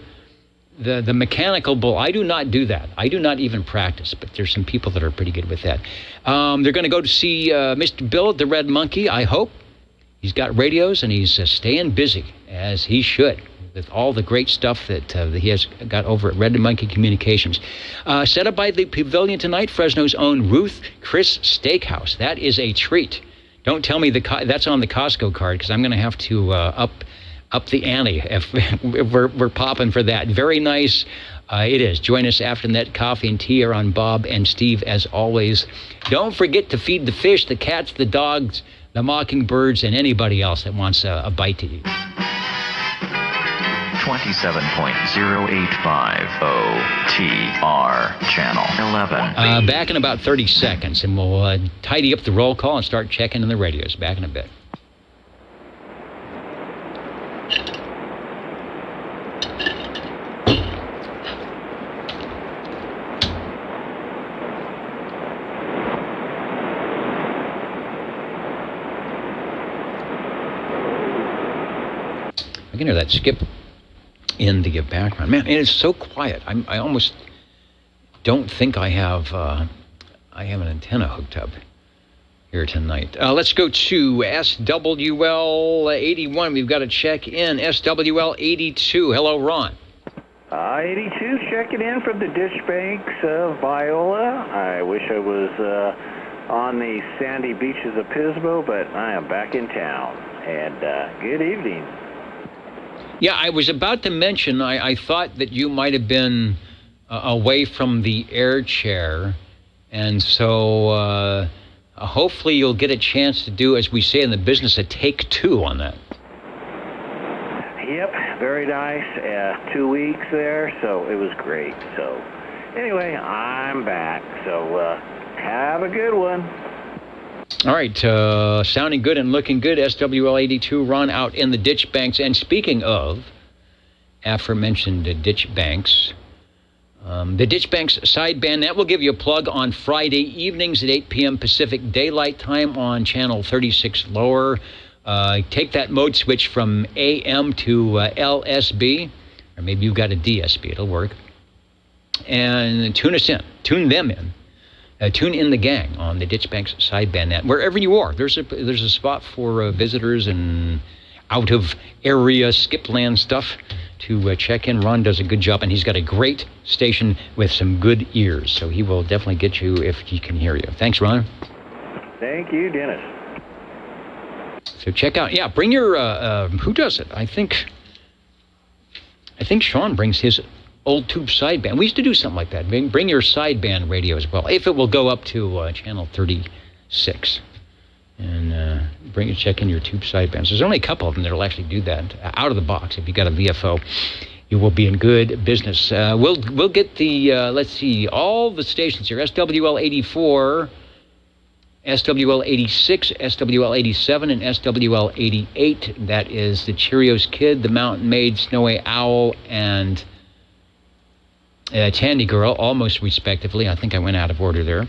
the mechanical bull. I do not do that. I do not even practice, but there's some people that are pretty good with that. They're going to go to see Mr. Bill at the Red Monkey, I hope. He's got radios, and he's staying busy, as he should, with all the great stuff that he has got over at Red Monkey Communications. Set up by the Pavilion tonight, Fresno's own Ruth Chris Steakhouse. That is a treat. Don't tell me that's on the Costco card, because I'm going to have to up the ante if we're popping for that. Very nice. It is. Join us after that. Coffee and tea are on Bob and Steve, as always. Don't forget to feed the fish, the cats, the dogs, the mockingbirds, and anybody else that wants a bite to eat. 27.085 OTR, channel 11. Back in about 30 seconds, and we'll tidy up the roll call and start checking in the radios. Back in a bit. I can hear that skip in the background. Man, it is so quiet. I almost don't think I have an antenna hooked up here tonight. Let's go to SWL 81. We've got to check in. SWL 82. Hello, Ron. 82, checking in from the ditch banks of Viola. I wish I was on the sandy beaches of Pismo, but I am back in town. And good evening. Yeah, I was about to mention, I thought that you might have been away from the air chair, and so hopefully you'll get a chance to do, as we say in the business, a take two on that. Yep, very nice. 2 weeks there, so it was great. So anyway, I'm back, so have a good one. All right, sounding good and looking good. SWL 82, Ron out in the ditch banks. And speaking of aforementioned ditch banks, the ditch banks sideband, that will give you a plug on Friday evenings at 8 p.m. Pacific Daylight Time on channel 36 lower. Take that mode switch from AM to LSB, or maybe you've got a DSB, it'll work. And tune us in, tune them in. Tune in the gang on the Ditch Banks sideband net. Wherever you are, there's a spot for visitors and out of area skipland stuff to check in. Ron does a good job, and he's got a great station with some good ears, so he will definitely get you if he can hear you. Thanks, Ron. Thank you, Dennis. So check out, bring your who does it? I think Sean brings his old tube sideband. We used to do something like that. Bring your sideband radio as well, if it will go up to channel 36. and check in your tube sidebands. There's only a couple of them that will actually do that out of the box. If you got a VFO, you will be in good business. We'll get the let's see, all the stations here: SWL 84, SWL 86, SWL 87, and SWL 88. That is the Cheerios Kid, the Mountain Maid, Snowy Owl, and Tandy Girl, almost respectively. I think I went out of order there.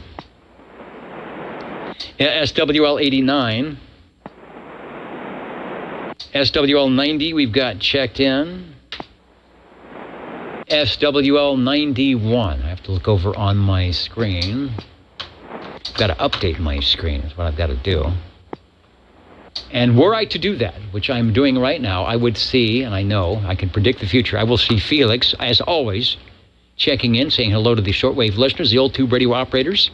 SWL 89. SWL 90, we've got checked in. SWL 91. I have to look over on my screen. I've got to update my screen is what I've got to do. And were I to do that, which I'm doing right now, I would see, and I know, I can predict the future, I will see Felix, as always, checking in, saying hello to the shortwave listeners, the old tube radio operators.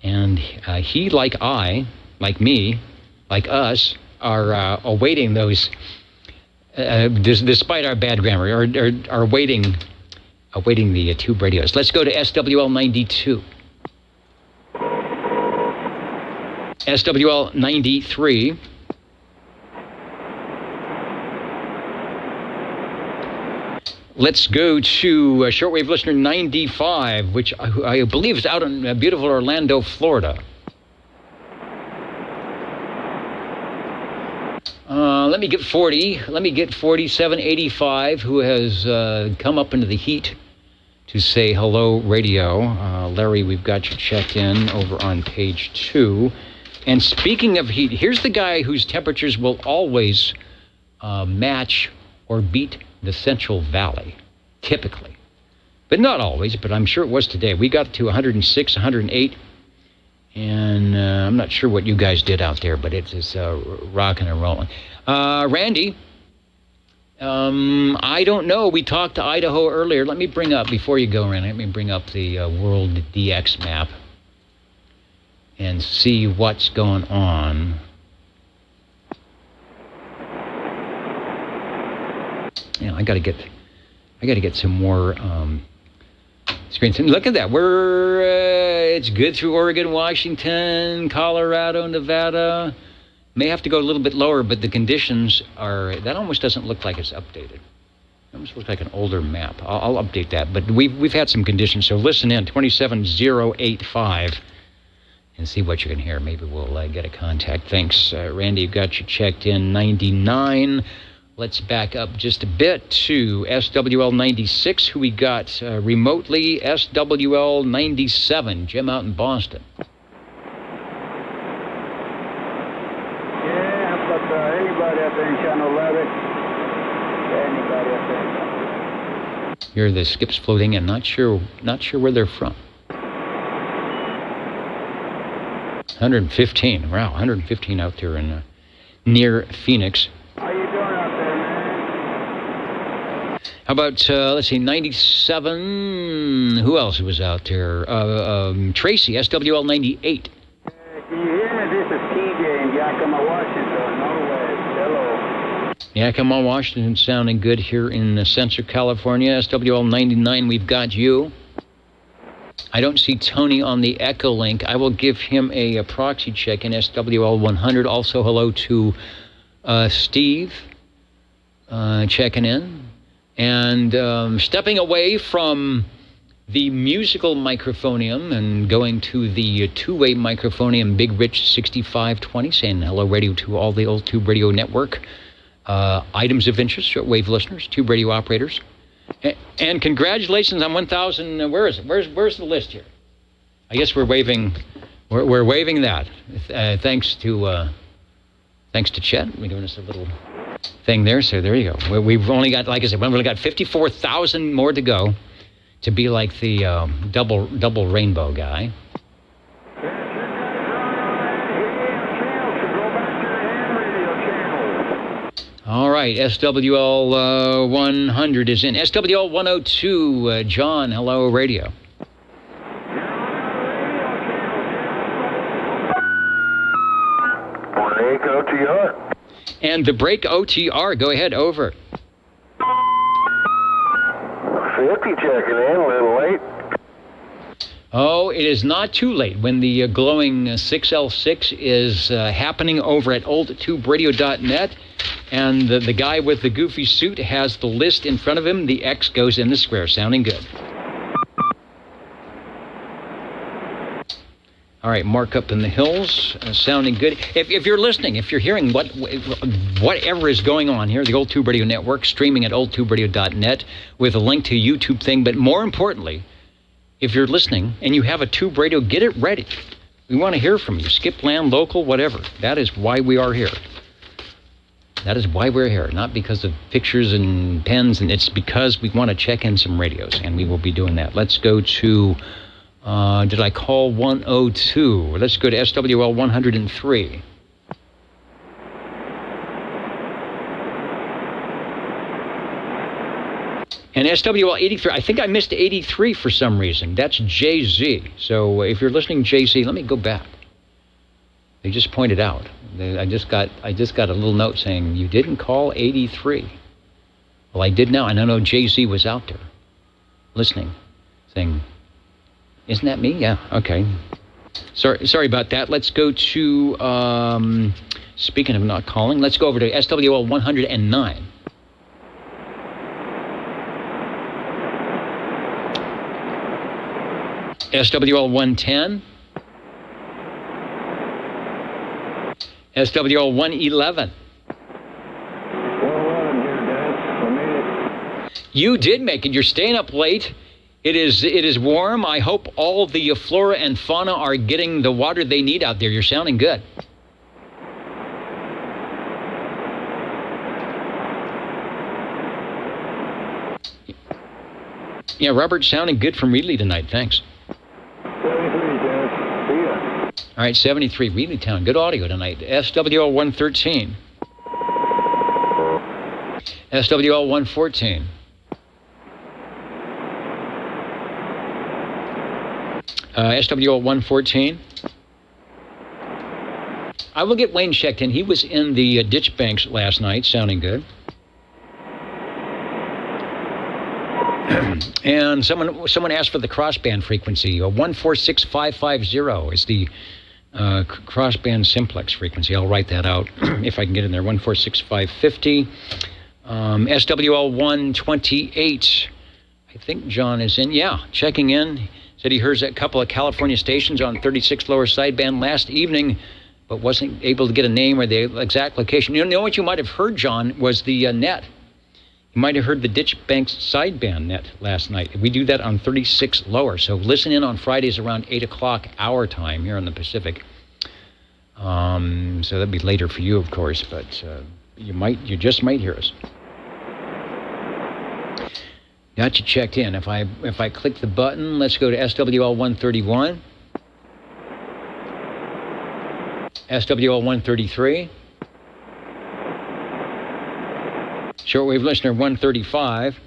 And he, like I, like me, like us, are awaiting those, despite our bad grammar, are awaiting the tube radios. Let's go to SWL 92. SWL 93. Let's go to shortwave listener 95, which I believe is out in beautiful Orlando, Florida. Let me get 40. Let me get 4785, who has come up into the heat to say hello, radio. Larry, we've got you checked in over on page 2. And speaking of heat, here's the guy whose temperatures will always match or beat the Central Valley, typically. But not always, but I'm sure it was today. We got to 106, 108, and I'm not sure what you guys did out there, but it's rocking and rolling. Randy, I don't know. We talked to Idaho earlier. Let me bring up, before you go, Randy, let me bring up the World DX map and see what's going on. Yeah, I got to get some more screens. And look at that. It's good through Oregon, Washington, Colorado, Nevada. May have to go a little bit lower, but the conditions are. That almost doesn't look like it's updated. It almost looks like an older map. I'll update that. But we've had some conditions. So listen in 27085 and see what you can hear. Maybe we'll get a contact. Thanks, Randy. You've got you checked in 99. Let's back up just a bit to SWL 96, who we got remotely. SWL 97, Jim out in Boston. Yeah, but anybody up there in Channel 11? Anybody up there? Here the skips floating in. Not sure where they're from. 115. Wow, 115 out there in near Phoenix. How you doing out there, man? How about, let's see, 97, who else was out there? Tracy, SWL 98. Can you hear me? This is TJ in Yakima, Washington, Norway. Hello. Yakima, Washington, sounding good here in Central California. SWL 99, we've got you. I don't see Tony on the Echo link. I will give him a proxy check in SWL 100. Also, hello to Steve checking in. And stepping away from the musical microphonium and going to the two-way microphonium, Big Rich 6520, saying hello radio to all the old Tube Radio Network. Items of interest, shortwave listeners, Tube Radio operators. And congratulations on 1,000. Where is it? Where's the list here? I guess we're waving that. Thanks to Chet. We're doing us a little thing there. So there you go. We've only got, like I said, we've only got 54,000 more to go to be like the double rainbow guy. All right, SWL 100 is in. SWL 102, John, hello, radio. Break OTR. And the break OTR, go ahead, over. 50 checking in, a little late. Oh, it is not too late. When the glowing 6L6 is happening over at oldtuberadio.net, and the guy with the goofy suit has the list in front of him, the X goes in the square. Sounding good. All right, Mark up in the hills, sounding good. If you're listening, if you're hearing whatever is going on here, the Old Tube Radio Network, streaming at oldtuberadio.net with a link to YouTube thing, but more importantly, if you're listening and you have a tube radio, get it ready. We want to hear from you. Skip land, local, whatever. That is why we are here. That is why we're here, not because of pictures and pens, and it's because we want to check in some radios, and we will be doing that. Let's go to... did I call 102? Let's go to SWL 103. And SWL 83, I think I missed 83 for some reason. That's JZ. So if you're listening, JZ, let me go back. They just pointed out. I just got a little note saying, you didn't call 83. Well, I did now, and I know JZ was out there listening, saying, isn't that me? Yeah, okay. Sorry about that. Let's go to, speaking of not calling, let's go over to SWL 109. SWL 110. SWL 111. 111 here, Dennis. I made it. You did make it. You're staying up late. It is warm. I hope all the flora and fauna are getting the water they need out there. You're sounding good. Yeah, Robert, sounding good from Reedley tonight. Thanks. 73, Dennis. See ya. All right, 73, Reedley Town. Good audio tonight. SWL 113. SWL 114. SWL 114. I will get Wayne checked in. He was in the ditch banks last night, sounding good. And someone asked for the crossband frequency. 146550 is the crossband simplex frequency. I'll write that out if I can get in there. 146550. SWL 128. I think John is in. Yeah, checking in. Said he heard a couple of California stations on 36 lower sideband last evening, but wasn't able to get a name or the exact location. You know what you might have heard, John, was the net. You might have heard the Ditch Banks sideband net last night. We do that on 36 lower, so listen in on Fridays around 8 o'clock our time here in the Pacific. So that'd be later for you, of course, but you just might hear us. Got you checked in. If I click the button, let's go to SWL 131. SWL 133. Shortwave listener 135.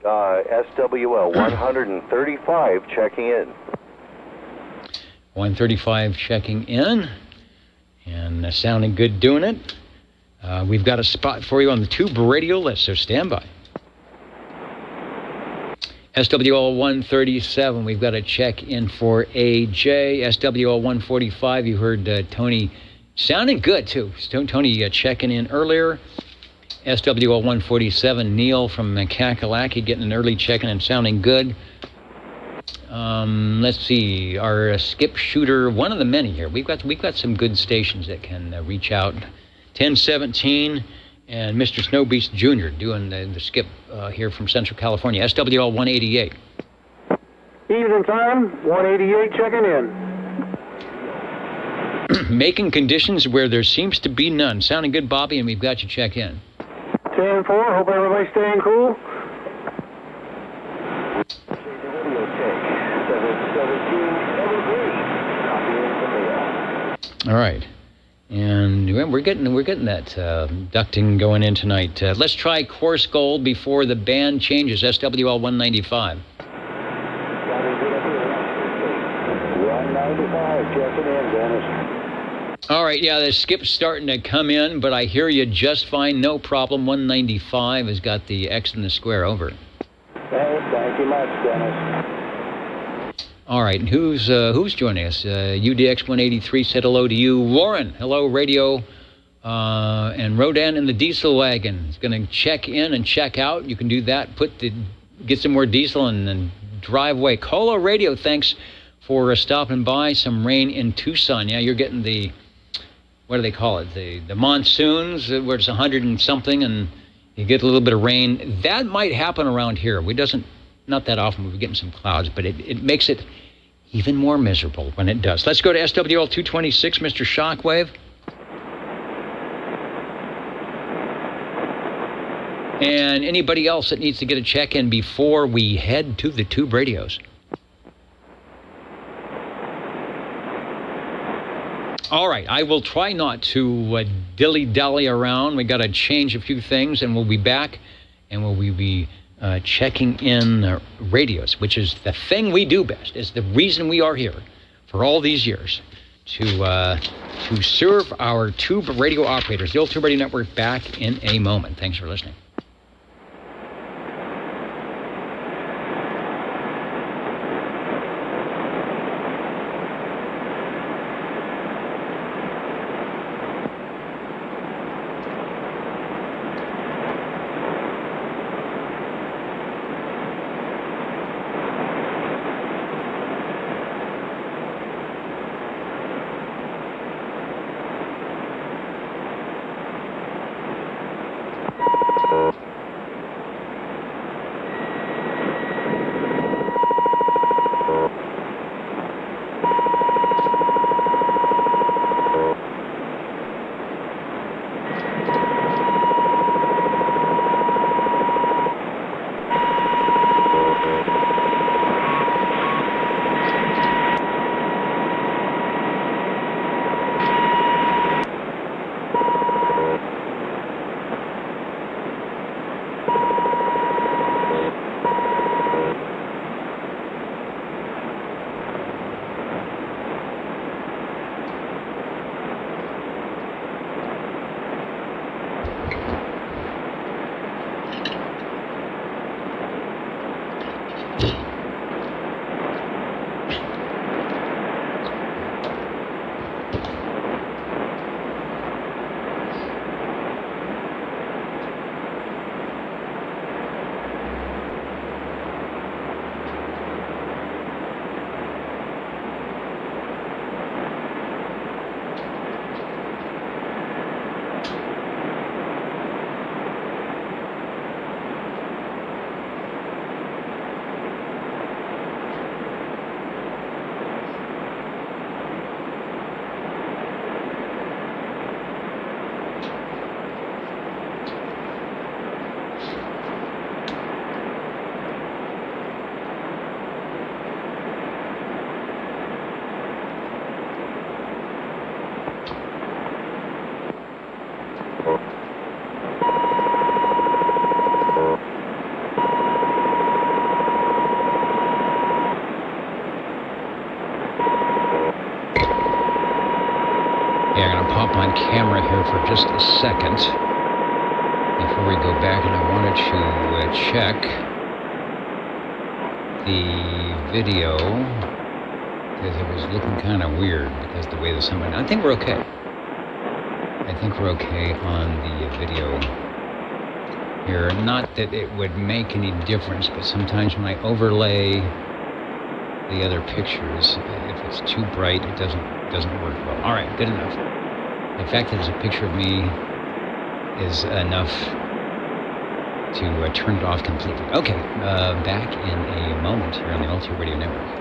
SWL 135 checking in. 135 checking in. And sounding good doing it. We've got a spot for you on the tube radio list, so stand by. SWL 137, we've got a check in for AJ. SWL 145, you heard Tony sounding good, too. Tony checking in earlier. SWL 147, Neil from Kakalaki getting an early check-in and sounding good. Let's see, our skip shooter, one of the many here. We've got some good stations that can reach out. 1017. And Mr. Snow Beast Jr. doing the skip here from Central California. SWL 188. Evening time, 188 checking in. Making conditions where there seems to be none. Sounding good, Bobby, and we've got you check in. 10-4, hope everybody's staying cool. All right. And we're getting that ducting going in tonight. Let's try Course Gold before the band changes. SWL 195. 195 checking in, Dennis. All right, yeah, the skip's starting to come in, but I hear you just fine, no problem. 195 has got the X in the square over. Thank you much, Dennis. All right, and who's joining us? UDX 183 said hello to you. Warren, hello, radio. And Rodan in the diesel wagon is going to check in and check out. You can do that. Get some more diesel and then drive away. Colo Radio, thanks for stopping by. Some rain in Tucson. Yeah, you're getting the, what do they call it? The monsoons where it's 100 and something, and you get a little bit of rain. That might happen around here. Not that often. We're getting some clouds, but it makes it even more miserable when it does. Let's go to SWL 226, Mr. Shockwave. And anybody else that needs to get a check-in before we head to the tube radios. All right, I will try not to dilly-dally around. We got to change a few things, and we'll be back, and we'll be checking in radios, which is the thing we do best. It's the reason we are here for all these years, to serve our tube radio operators. The old Tube Radio Network back in a moment. Thanks for listening. On camera here for just a second before we go back, and I wanted to check the video because it was looking kind of weird because the way the sun went. I think we're okay. I think we're okay on the video here. Not that it would make any difference, but sometimes when I overlay the other pictures, if it's too bright, it doesn't work well. All right, good enough. The fact that there's a picture of me is enough to turn it off completely. Okay, back in a moment here on the Old Tube Radio Network.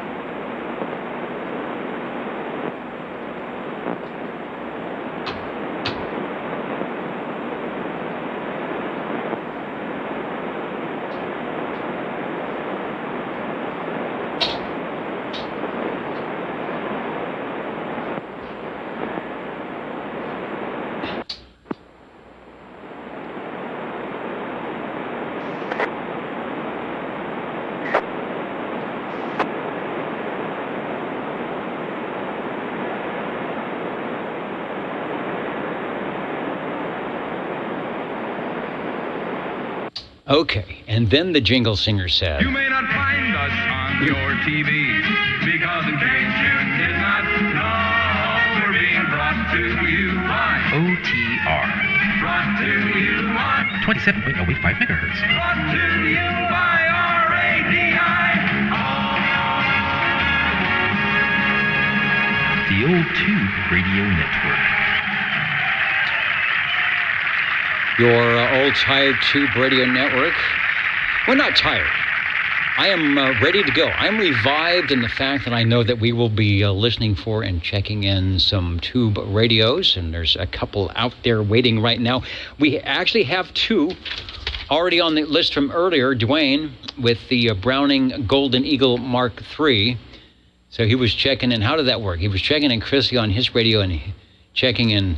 Okay, and then the jingle singer said, You may not find us on your TV because in case you did not know, we're being brought to you by OTR. Brought to you by 27.085 megahertz. Brought to you by RADI. The Old Tube Radio Network. your old tired Tube Radio Network. Well, not tired. I am ready to go. I'm revived in the fact that I know that we will be listening for and checking in some Tube radios, and there's a couple out there waiting right now. We actually have two already on the list from earlier. Dwayne with the Browning Golden Eagle Mark III. So he was checking in. How did that work? He was checking in Chrissy on his radio and checking in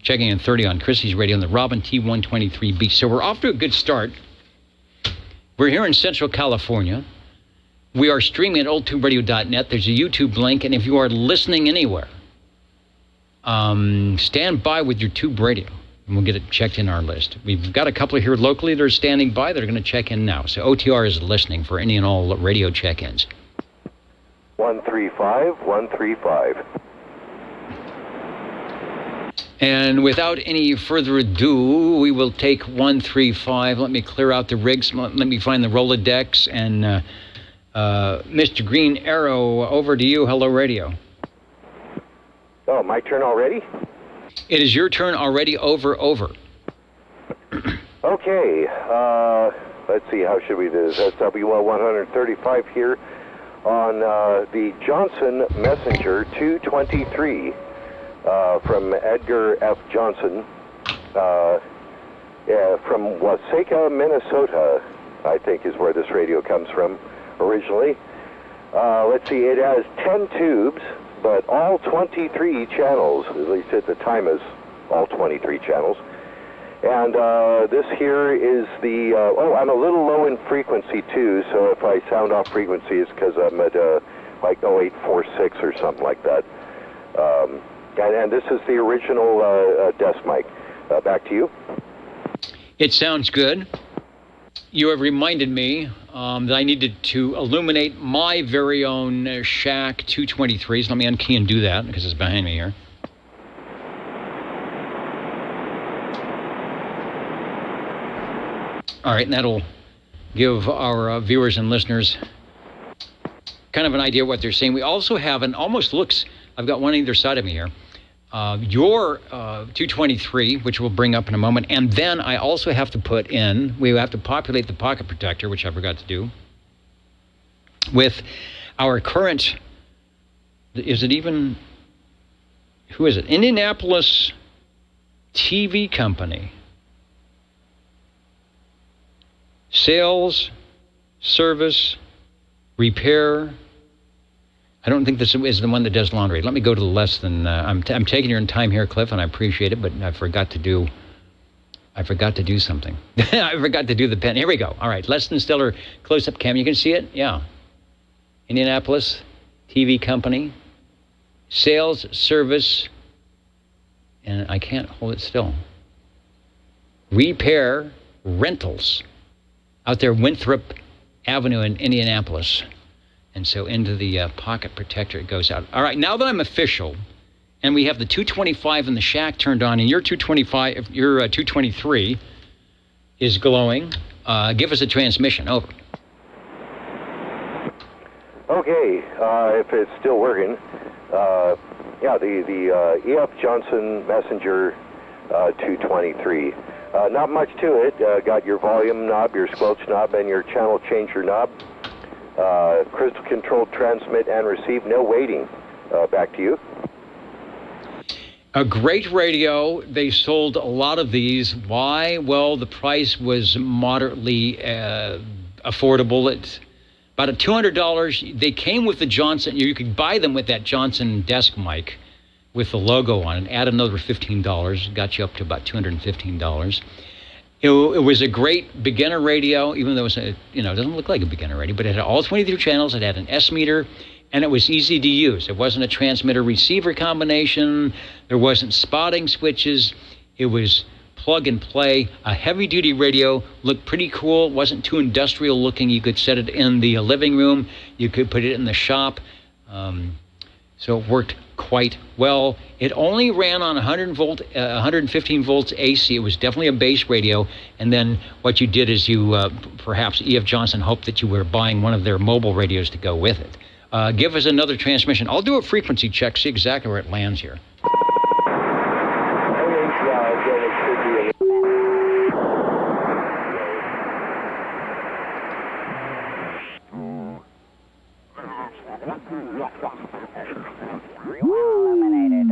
30 on Chrissy's radio on the Robin T123B. So we're off to a good start. We're here in Central California. We are streaming at oldtuberadio.net. There's a YouTube link, and if you are listening anywhere, stand by with your Tube Radio, and we'll get it checked in our list. We've got a couple here locally that are standing by that are going to check in now. So OTR is listening for any and all radio check-ins. 135, 135. And without any further ado, we will take 135. Let me clear out the rigs. Let me find the Rolodex. And Mr. Green Arrow, over to you. Hello, radio. Oh, my turn already? It is your turn already. Over. Okay. Let's see, how should we do this? SWL 135 here on the Johnson Messenger 223. From Edgar F. Johnson, from Waseca, Minnesota, I think is where this radio comes from originally. Let's see, it has 10 tubes, but all 23 channels, at least at the time is all 23 channels. And this here is the, I'm a little low in frequency too, so if I sound off frequency it's because I'm at like 0846 or something like that. And this is the original desk mic. Back to you. It sounds good. You have reminded me that I needed to illuminate my very own Shack 223s. Let me unkey and do that because it's behind me here. All right, and that'll give our viewers and listeners kind of an idea what they're seeing. We also have an almost looks, I've got one on either side of me here. Your 223, which we'll bring up in a moment, and then I also have to put in, we have to populate the pocket protector, which I forgot to do, with our current, is it even, who is it? Indianapolis TV company. Sales, service, repair. I don't think this is the one that does laundry. Let me go to the less than, I'm taking your time here, Cliff, and I appreciate it, but I forgot to do something. I forgot to do the pen. Here we go. All right, less than stellar close-up cam. You can see it? Yeah. Indianapolis TV company. Sales, service, and I can't hold it still. Repair, rentals. Out there, Winthrop Avenue in Indianapolis. And so into the pocket protector it goes out. All right, now that I'm official, and we have the 225 and the Shack turned on, and your 225, your 223 is glowing, give us a transmission. Over. Okay, if it's still working, yeah, the E.F. Johnson Messenger 223. Not much to it. Got your volume knob, your squelch knob, and your channel changer knob. Crystal controlled transmit and receive, no waiting. Back to you. A great radio. They sold a lot of these. Why? Well, the price was moderately affordable. It's about $200. They came with the Johnson. You could buy them with that Johnson desk mic with the logo on it. Add another $15. Got you up to about $215. It was a great beginner radio, even though it doesn't look like a beginner radio, but it had all 23 channels. It had an S meter, and it was easy to use. It wasn't a transmitter-receiver combination. There wasn't spotting switches. It was plug and play, a heavy-duty radio, looked pretty cool, wasn't too industrial looking. You could set it in the living room, you could put it in the shop, so it worked quite well. It only ran on 115 volts AC. It was definitely a base radio, and then what you did is you, perhaps E.F. Johnson hoped that you were buying one of their mobile radios to go with it. Give us another transmission. I'll do a frequency check, see exactly where it lands here. Eliminated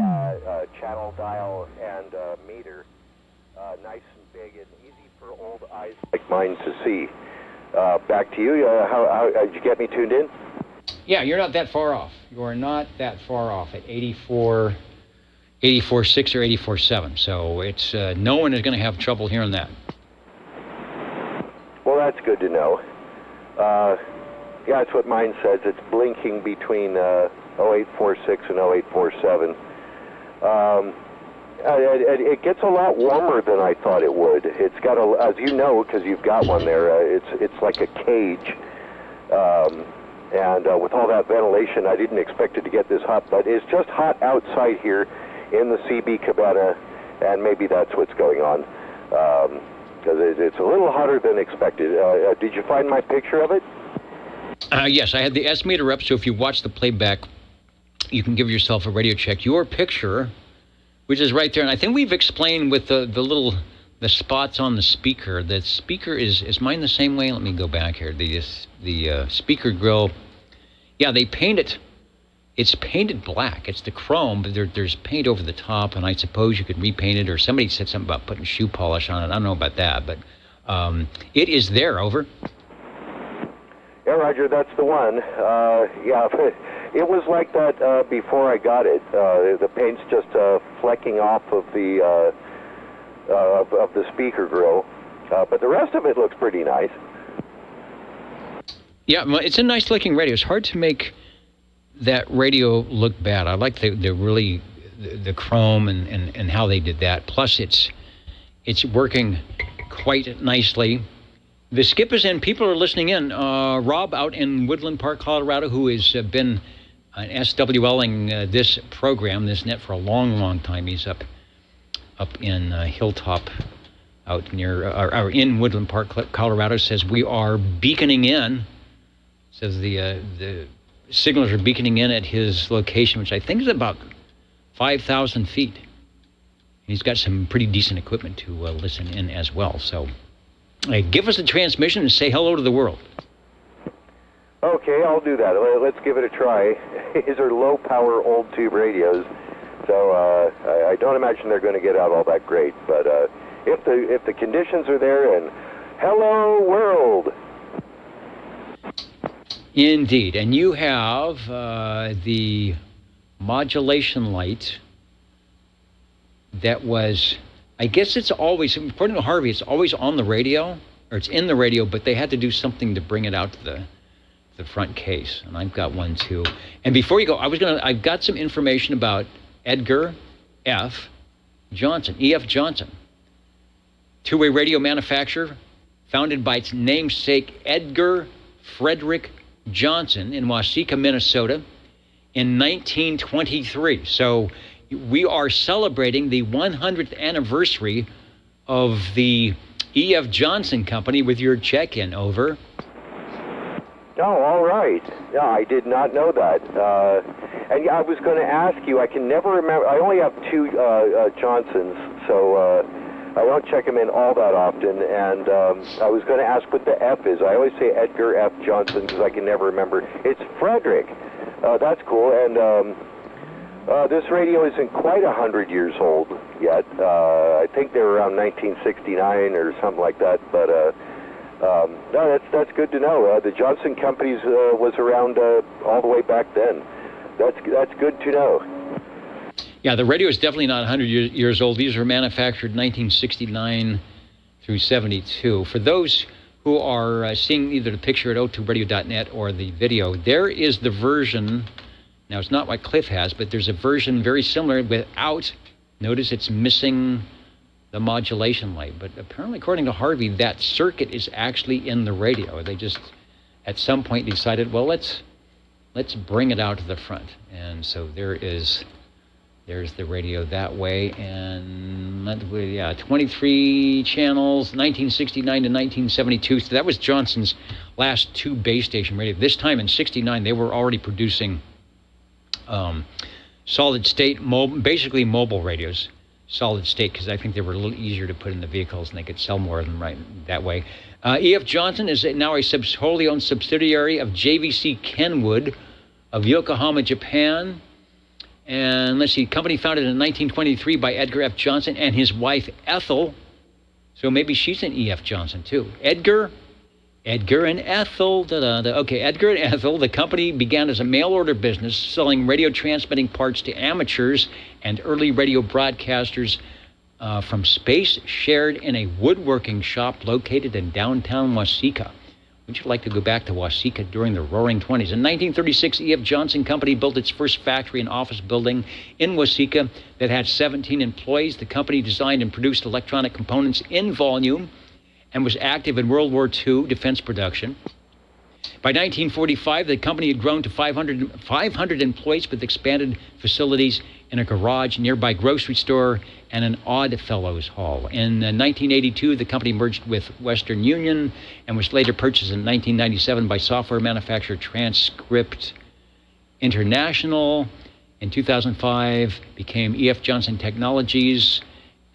channel dial and meter, nice and big and easy for old eyes like mine to see. Back to you. How did you get me tuned in? Yeah, you're not that far off. You are not that far off at 84.6 or 84.7. So it's no one is going to have trouble hearing that. Well, that's good to know. Yeah, that's what mine says. It's blinking between 0846 and 0847. It gets a lot warmer than I thought it would. It's got a, as you know, because you've got one there. It's like a cage, and with all that ventilation, I didn't expect it to get this hot. But it's just hot outside here in the CB cabana, and maybe that's what's going on. Because it's a little hotter than expected. Did you find my picture of it? Yes, I had the S meter up, so if you watch the playback, you can give yourself a radio check. Your picture, which is right there, and I think we've explained with the spots on the speaker. The speaker is mine the same way? Let me go back here. The speaker grill, yeah, they paint it. It's painted black. It's the chrome, but there's paint over the top, and I suppose you could repaint it, or somebody said something about putting shoe polish on it. I don't know about that, but it is there, over. Yeah, Roger, that's the one. Yeah, it was like that before I got it. The paint's just flecking off of the speaker grill, but the rest of it looks pretty nice. Yeah, well, it's a nice looking radio. It's hard to make that radio look bad. I like the chrome and how they did that. Plus, it's working quite nicely. The skip is in. People are listening in. Rob out in Woodland Park, Colorado, who has been an SWLing this program, this net, for a long, long time. He's up in Hilltop, out near, or in Woodland Park, Colorado, says we are beaconing in. Says the signals are beaconing in at his location, which I think is about 5,000 feet. He's got some pretty decent equipment to listen in as well. So give us a transmission and say hello to the world. Okay, I'll do that. Let's give it a try. These are low-power old tube radios, so I don't imagine they're going to get out all that great. But if the conditions are there, and hello world. Indeed, and you have the modulation light that was, I guess it's always, according to Harvey, it's always on the radio, or it's in the radio, but they had to do something to bring it out to the front case, and I've got one too. And before you go, I've got some information about Edgar F. Johnson, E.F. Johnson, two-way radio manufacturer, founded by its namesake Edgar Frederick Johnson in Waseca, Minnesota in 1923. So we are celebrating the 100th anniversary of the E.F. Johnson Company with your check-in, over. Oh, all right. Yeah, I did not know that. And I was going to ask you, I can never remember, I only have two Johnsons, so I don't check them in all that often, and I was going to ask what the F is. I always say Edgar F. Johnson because I can never remember. It's Frederick. That's cool, and this radio isn't quite 100 years old yet. I think they were around 1969 or something like that, but no, that's good to know. The Johnson Companies was around all the way back then. That's good to know. Yeah, the radio is definitely not 100 years old. These were manufactured 1969 through 72. For those who are seeing either the picture at o2radio.net or the video, there is the version. Now, it's not what Cliff has, but there's a version very similar without, notice it's missing modulation light. But apparently, according to Harvey, that circuit is actually in the radio. They just, at some point, decided, well, let's bring it out to the front. And so there's the radio that way. And 23 channels, 1969 to 1972. So that was Johnson's last 2 base station radio. This time in 69, they were already producing solid state, basically mobile radios. Solid state, because I think they were a little easier to put in the vehicles and they could sell more of them right that way. E.F. Johnson is now a wholly owned subsidiary of JVC Kenwood of Yokohama, Japan. And let's see, company founded in 1923 by Edgar F. Johnson and his wife Ethel. So maybe she's an E.F. Johnson too. Edgar and Ethel. Okay, Edgar and Ethel. The company began as a mail order business selling radio transmitting parts to amateurs and early radio broadcasters from space, shared in a woodworking shop located in downtown Waseca. Would you like to go back to Waseca during the Roaring 20s? In 1936, E.F. Johnson Company built its first factory and office building in Waseca that had 17 employees. The company designed and produced electronic components in volume and was active in World War II defense production. By 1945, the company had grown to 500 employees with expanded facilities in a garage, nearby grocery store, and an Oddfellows Hall. In 1982, the company merged with Western Union and was later purchased in 1997 by software manufacturer Transcript International. In 2005, became E.F. Johnson Technologies,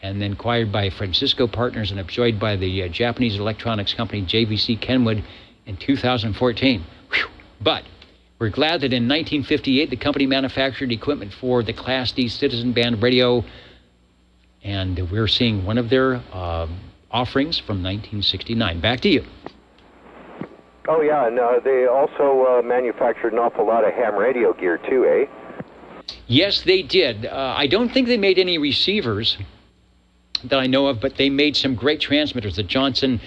and then acquired by Francisco Partners and absorbed by the Japanese electronics company JVC Kenwood in 2014. Whew. But we're glad that in 1958, the company manufactured equipment for the Class D Citizen Band radio, and we're seeing one of their offerings from 1969. Back to you. Oh, yeah, and they also manufactured an awful lot of ham radio gear, too, eh? Yes, they did. I don't think they made any receivers that I know of, but they made some great transmitters. The Johnson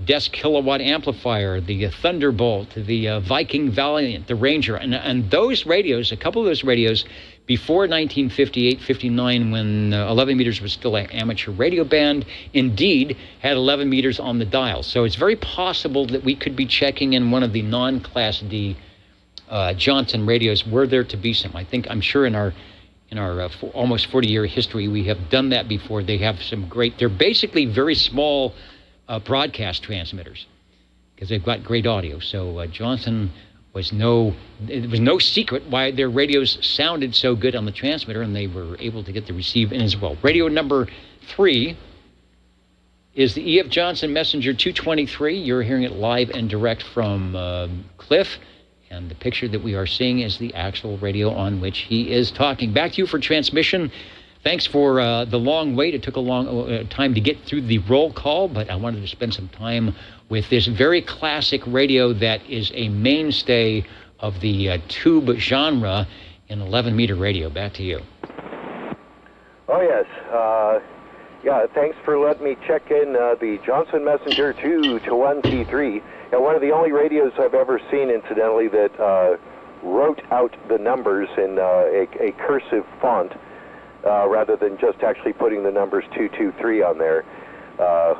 Desk kilowatt amplifier, the Thunderbolt, the Viking Valiant, the Ranger, and those radios, a couple of those radios, before 1958-59, when 11 meters was still an amateur radio band, indeed had 11 meters on the dial. So it's very possible that we could be checking in one of the non-Class D Johnson radios were there to be some. I'm sure in our almost 40-year history, we have done that before. They have some great, they're basically very small broadcast transmitters because they've got great audio. So Johnson it was no secret why their radios sounded so good on the transmitter, and they were able to get the receive in as well. Radio number 3 is the E.F. Johnson Messenger 223. You're hearing it live and direct from Cliff. And the picture that we are seeing is the actual radio on which he is talking. Back to you for transmission. Thanks for the long wait. It took a long time to get through the roll call, but I wanted to spend some time with this very classic radio that is a mainstay of the tube genre in 11-meter radio. Back to you. Oh, yes. Yeah, thanks for letting me check in the Johnson Messenger 221C3. And one of the only radios I've ever seen, incidentally, that wrote out the numbers in a cursive font rather than just actually putting the numbers 223 on there.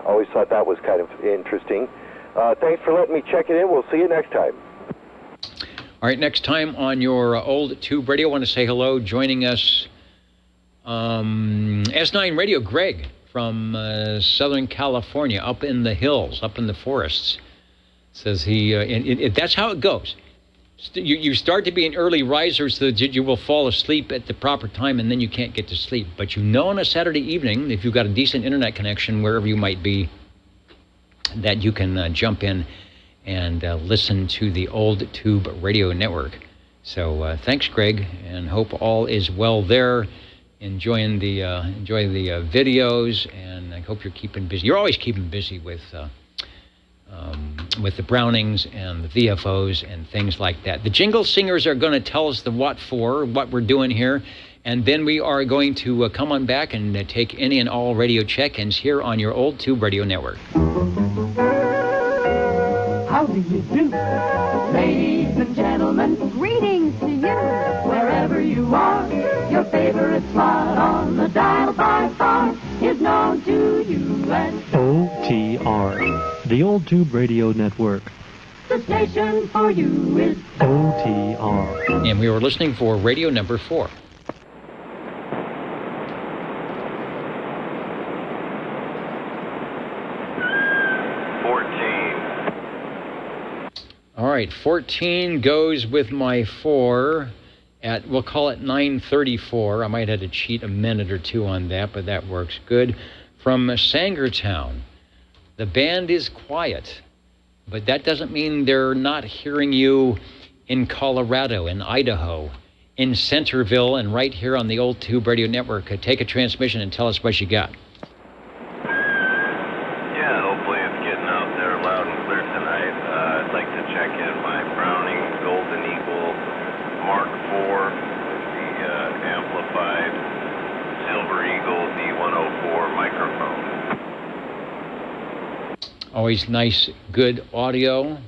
Always thought that was kind of interesting. Thanks for letting me check it in. We'll see you next time. All right, next time on your old tube radio, I want to say hello. Joining us, S9 Radio, Greg from Southern California, up in the hills, up in the forests. Says he, that's how it goes. You start to be an early riser so that you will fall asleep at the proper time, and then you can't get to sleep. But on a Saturday evening, if you've got a decent internet connection wherever you might be, that you can jump in and listen to the old tube radio network. So thanks, Greg, and hope all is well there. Enjoy the videos, and I hope you're keeping busy. You're always keeping busy with the Brownings and the VFOs and things like that. The Jingle Singers are going to tell us the what we're doing here, and then we are going to come on back and take any and all radio check-ins here on your old tube radio network. How do you do, ladies and gentlemen? Greetings to you, wherever you are. Your favorite slot on the dial by far is known to you as OTR, the Old Tube Radio Network. the station for you is OTR. And we were listening for radio number 4. All right, 14 goes with my 4 at, we'll call it 9:34. I might have to cheat a minute or two on that, but that works good. From Sangertown, the band is quiet, but that doesn't mean they're not hearing you in Colorado, in Idaho, in Centerville, and right here on the Old Tube Radio Network. Take a transmission and tell us what you got. Yeah, hopefully it's getting out there loud and clear tonight. I'd like to check in my Browning Golden Eagle Mark IV, the amplified Silver Eagle D104 microphone. Always nice, good audio.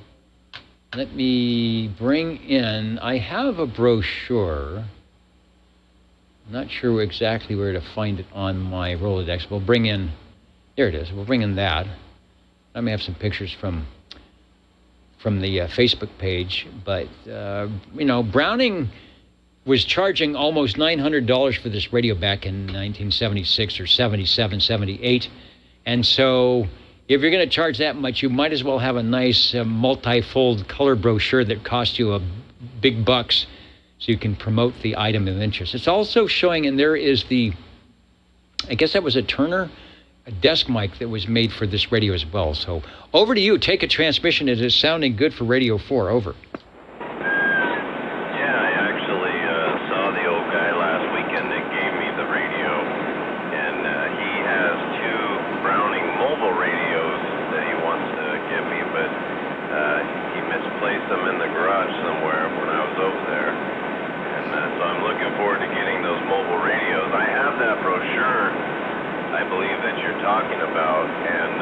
Let me bring in, I have a brochure. I'm not sure exactly where to find it on my Rolodex. We'll bring in, there it is, we'll bring in that. I may have some pictures from the Facebook page, but, you know, Browning was charging almost $900 for this radio back in 1976 or 77, 78. And so if you're going to charge that much, you might as well have a nice multi-fold color brochure that costs you big bucks so you can promote the item of interest. It's also showing, and there is the, I guess that was a Turner, a desk mic that was made for this radio as well. So over to you. Take a transmission. It is sounding good for Radio 4. Over. Yeah, I actually saw the old guy last weekend that gave me the radio, and he has 2 Browning mobile radios that he wants to give me, but he misplaced them in the garage somewhere when I was over there. And so I'm looking forward to getting those mobile radios. I have that brochure, I believe, that you're talking about, and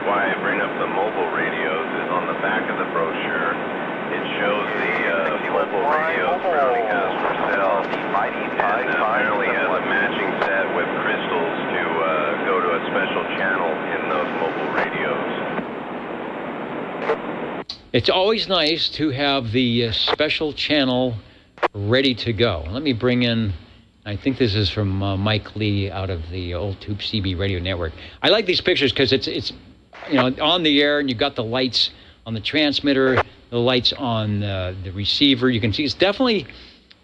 why I bring up the mobile radios is on the back of the brochure. It shows the mobile radios Browning has for sale, and apparently has a matching set with crystals to go to a special channel in those mobile radios. It's always nice to have the special channel ready to go. Let me bring in, I think this is from Mike Lee out of the Old Tube CB Radio Network. I like these pictures because it's you know, on the air, and you've got the lights on the transmitter, the lights on the receiver. You can see it's definitely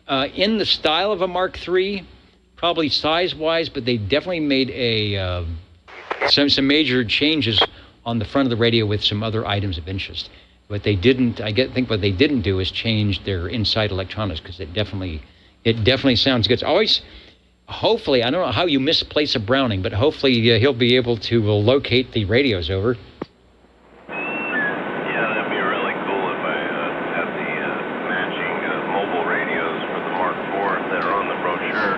in the style of a Mark III, probably size-wise, but they definitely made a some major changes on the front of the radio with some other items of interest. What they didn't, think what they didn't do is change their inside electronics, because it definitely sounds good. It's always, hopefully, I don't know how you misplace a Browning, but hopefully he'll be able to locate the radios over. Yeah, that'd be really cool if I had the matching mobile radios for the Mark IV that are on the brochure.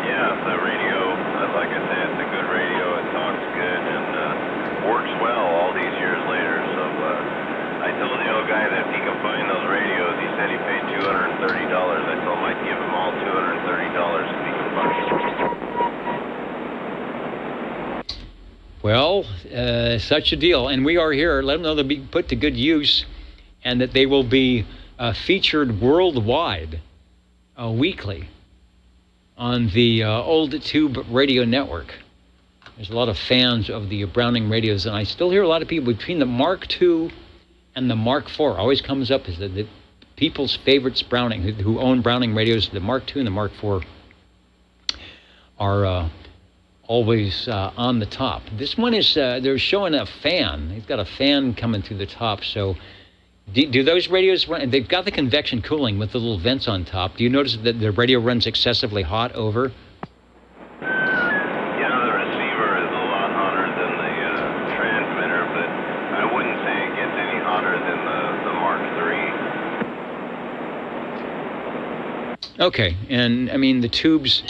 Yeah, the radio, like I said, it's a good radio. It talks good and works well all these years later. So I told the old guy that if he can find those radios, he said he paid $230. I told him I'd give him all $230 if he can find them. Well, such a deal. And we are here. Let them know they'll be put to good use and that they will be featured worldwide weekly on the Old Tube Radio Network. There's a lot of fans of the Browning radios, and I still hear a lot of people between the Mark II and the Mark IV. Always comes up as the people's favorites Browning, who own Browning radios. The Mark II and the Mark IV are always on the top. This one is, they're showing a fan. They've got a fan coming through the top. So do those radios run? They've got the convection cooling with the little vents on top. Do you notice that the radio runs excessively hot over? Yeah, the receiver is a lot hotter than the transmitter, but I wouldn't say it gets any hotter than the Mark III. Okay, and I mean the tubes,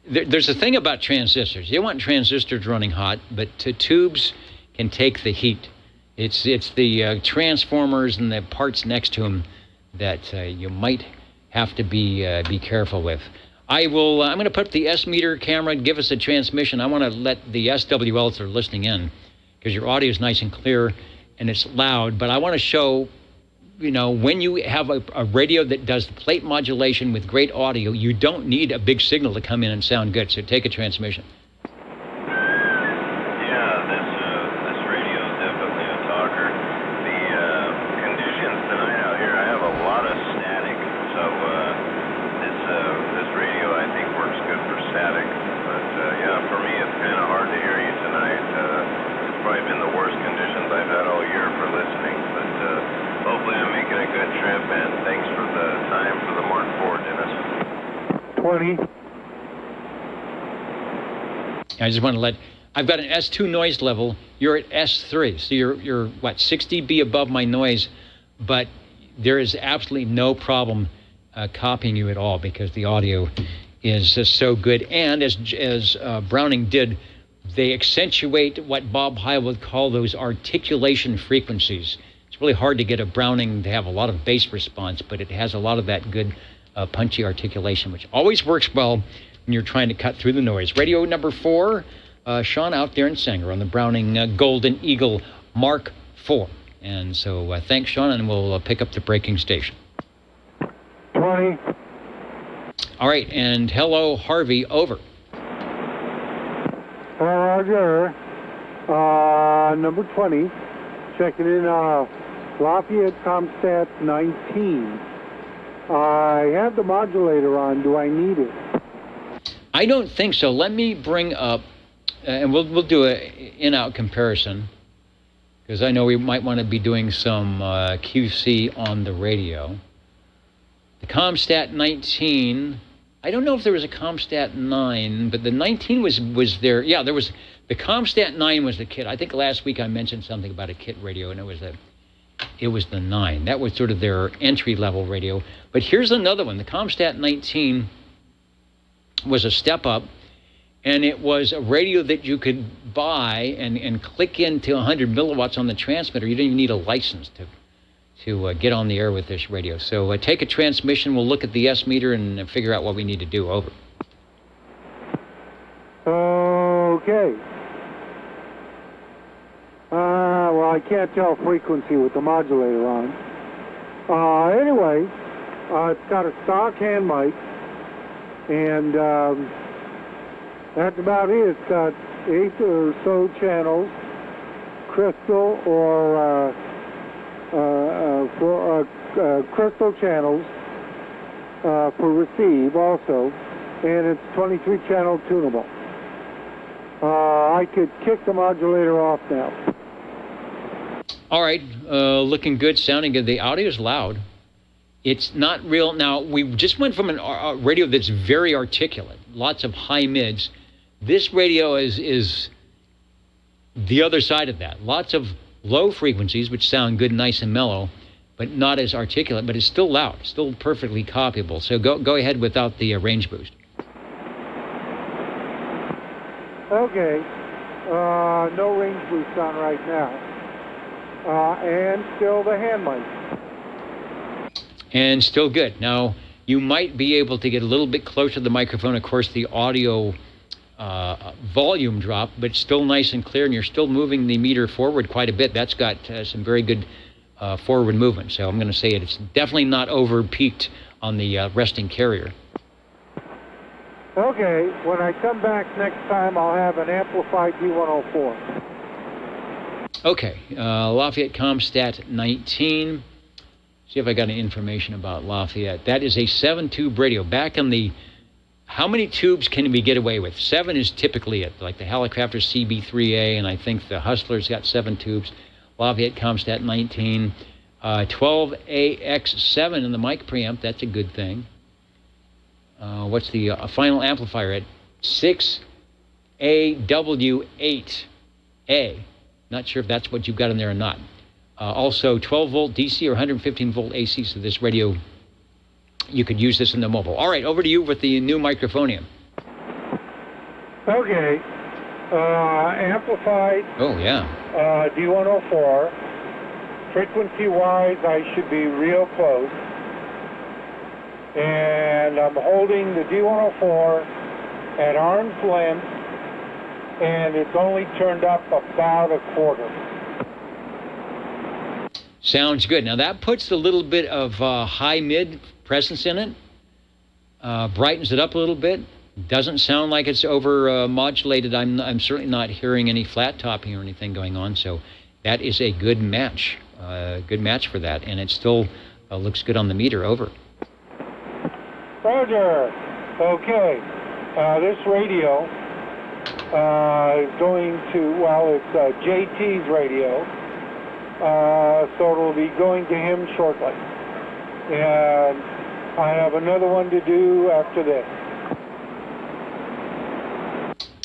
there's a thing about transistors. You want transistors running hot, but tubes can take the heat. It's the transformers and the parts next to them that you might have to be careful with. I will. I'm going to put up the S meter camera and give us a transmission. I want to let the SWLs that are listening in, because your audio is nice and clear and it's loud. But I want to show, when you have a radio that does plate modulation with great audio, you don't need a big signal to come in and sound good. So take a transmission. I just want to I've got an S2 noise level. You're at S3, so you're 6 dB above my noise, but there is absolutely no problem copying you at all because the audio is just so good. And as Browning did, they accentuate what Bob Heil would call those articulation frequencies. It's really hard to get a Browning to have a lot of bass response, but it has a lot of that good punchy articulation, which always works well when you're trying to cut through the noise. Radio number 4, Sean out there in Sanger on the Browning Golden Eagle Mark IV. And so thanks, Sean, and we'll pick up the breaking station. 20. All right, and hello, Harvey, over. Roger. Number 20, checking in Lafayette Comstat 19. I have the modulator on. Do I need it? I don't think so. Let me bring up, and we'll do an in-out comparison, because I know we might want to be doing some QC on the radio. The Comstat 19, I don't know if there was a Comstat 9, but the 19 was there. Yeah, there was. The Comstat 9 was the kit. I think last week I mentioned something about a kit radio, and it was the 9. That was sort of their entry-level radio. But here's another one. The Comstat 19 was a step up, and it was a radio that you could buy and click into 100 milliwatts on the transmitter. You didn't even need a license to get on the air with this radio. So take a transmission. We'll look at the S meter and figure out what we need to do. Over. Okay. Well, I can't tell frequency with the modulator on. Anyway, it's got a stock hand mic, and that's about it. It's got 8 or so channels, crystal or crystal channels for receive also, and it's 23 channel tunable. I could kick the modulator off now. All right, looking good, sounding good. The audio is loud. It's not real. Now, we just went from a radio that's very articulate, lots of high mids. This radio is the other side of that. Lots of low frequencies, which sound good, nice and mellow, but not as articulate, but it's still loud, still perfectly copyable. So go ahead without the range boost. Okay. No range boost on right now. And still the hand mic. And still good. Now, you might be able to get a little bit closer to the microphone. Of course, the audio volume drop, but it's still nice and clear, and you're still moving the meter forward quite a bit. That's got some very good forward movement. So I'm going to say it's definitely not over-peaked on the resting carrier. Okay, when I come back next time, I'll have an amplified D104. Okay, Lafayette Comstat 19. See if I got any information about Lafayette. That is a 7-tube radio. Back on the, how many tubes can we get away with? 7 is typically it, like the Helicopter CB3A, and I think the Hustler's got 7 tubes. Lafayette Comstat 19. 12AX7 in the mic preamp, that's a good thing. What's the final amplifier at? 6AW8A. Not sure if that's what you've got in there or not. Also 12-volt DC or 115-volt AC, so this radio, you could use this in the mobile. All right, over to you with the new microphonium. Okay. Amplified. Oh, yeah. D104. Frequency-wise, I should be real close. and I'm holding the D104 at arm's length, and it's only turned up about a quarter. Sounds good. Now that puts a little bit of high-mid presence in it, brightens it up a little bit. Doesn't sound like it's over modulated. I'm certainly not hearing any flat topping or anything going on, so that is a good match. Good match for that, and it still looks good on the meter. Over. Roger. Okay. This radio is going to, well, it's JT's radio, so it'll be going to him shortly. And I have another one to do after this.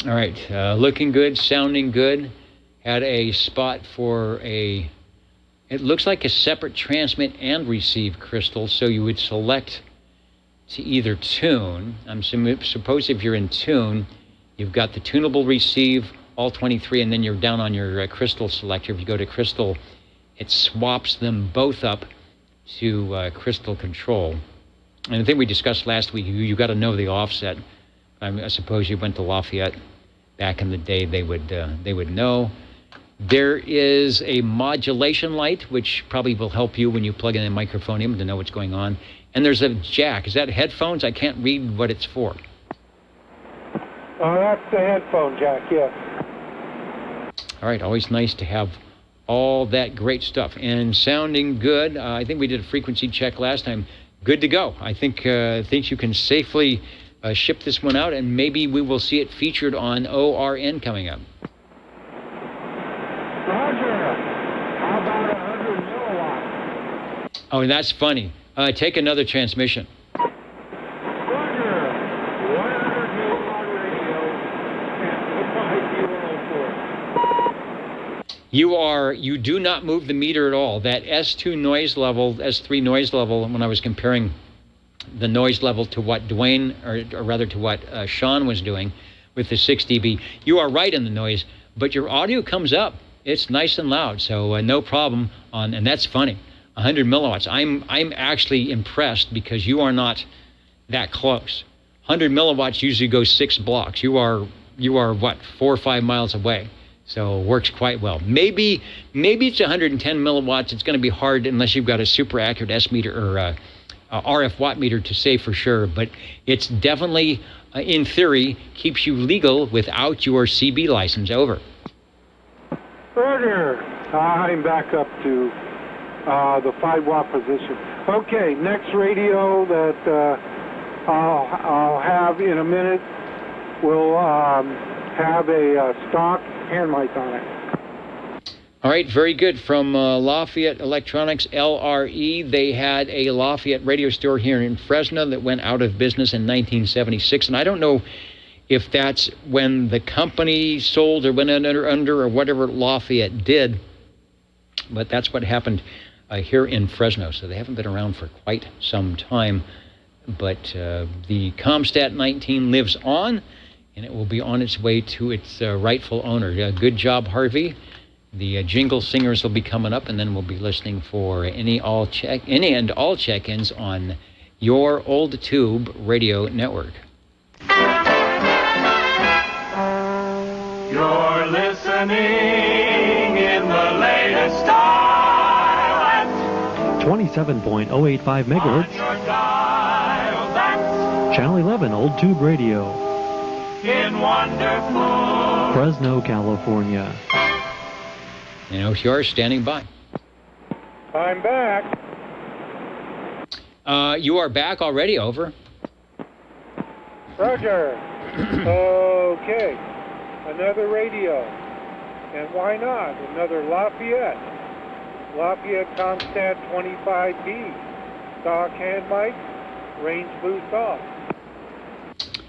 All right, looking good, sounding good. Had a spot for it looks like a separate transmit and receive crystal, so you would select to either tune. I'm suppose if you're in tune, you've got the tunable receive, all 23, and then you're down on your crystal selector. If you go to crystal, it swaps them both up to crystal control. And I think we discussed last week, you got to know the offset. I suppose you went to Lafayette back in the day, they would know. There is a modulation light, which probably will help you when you plug in a microphone in to know what's going on. And there's a jack. Is that headphones? I can't read what it's for. That's the headphone jack, yes. All right, always nice to have all that great stuff. And sounding good. I think we did a frequency check last time. Good to go. I think you can safely ship this one out, and maybe we will see it featured on ORN coming up. Roger. How about 100 milliwatts? Oh, and that's funny. Take another transmission. Roger. 100 milliwatt radio and You do not move the meter at all. That S2 noise level, S3 noise level, when I was comparing the noise level to what Dwayne, or rather to what Sean was doing with the 6 dB, you are right in the noise, but your audio comes up. It's nice and loud, so no problem on, and that's funny. 100 milliwatts. I'm actually impressed because you are not that close. 100 milliwatts usually goes 6 blocks. You are what, 4 or 5 miles away. So works quite well. Maybe it's 110 milliwatts. It's going to be hard unless you've got a super accurate S meter or RF watt meter to say for sure. But it's definitely, in theory, keeps you legal without your CB license. Over. Roger. I'm back up to the 5 watt position. Okay, next radio that I'll have in a minute will have a stock hand mic on it. All right, very good. From Lafayette Electronics, LRE, they had a Lafayette radio store here in Fresno that went out of business in 1976, and I don't know if that's when the company sold or went under or whatever Lafayette did, but that's what happened here in Fresno. So they haven't been around for quite some time, but the Comstat 19 lives on, and it will be on its way to its rightful owner. Good job, Harvey. The jingle singers will be coming up, and then we'll be listening for any and all check-ins on your old tube radio network. You're listening in the latest style at 27.085 megahertz. your dial. That's Channel 11 Old Tube Radio, in wonderful. Fresno, California. And OTR is standing by. I'm back. You are back already. Over. Roger. Okay. Another radio. And why not? Another Lafayette. Lafayette Comstat 25B. Stock hand mic. Range boost off.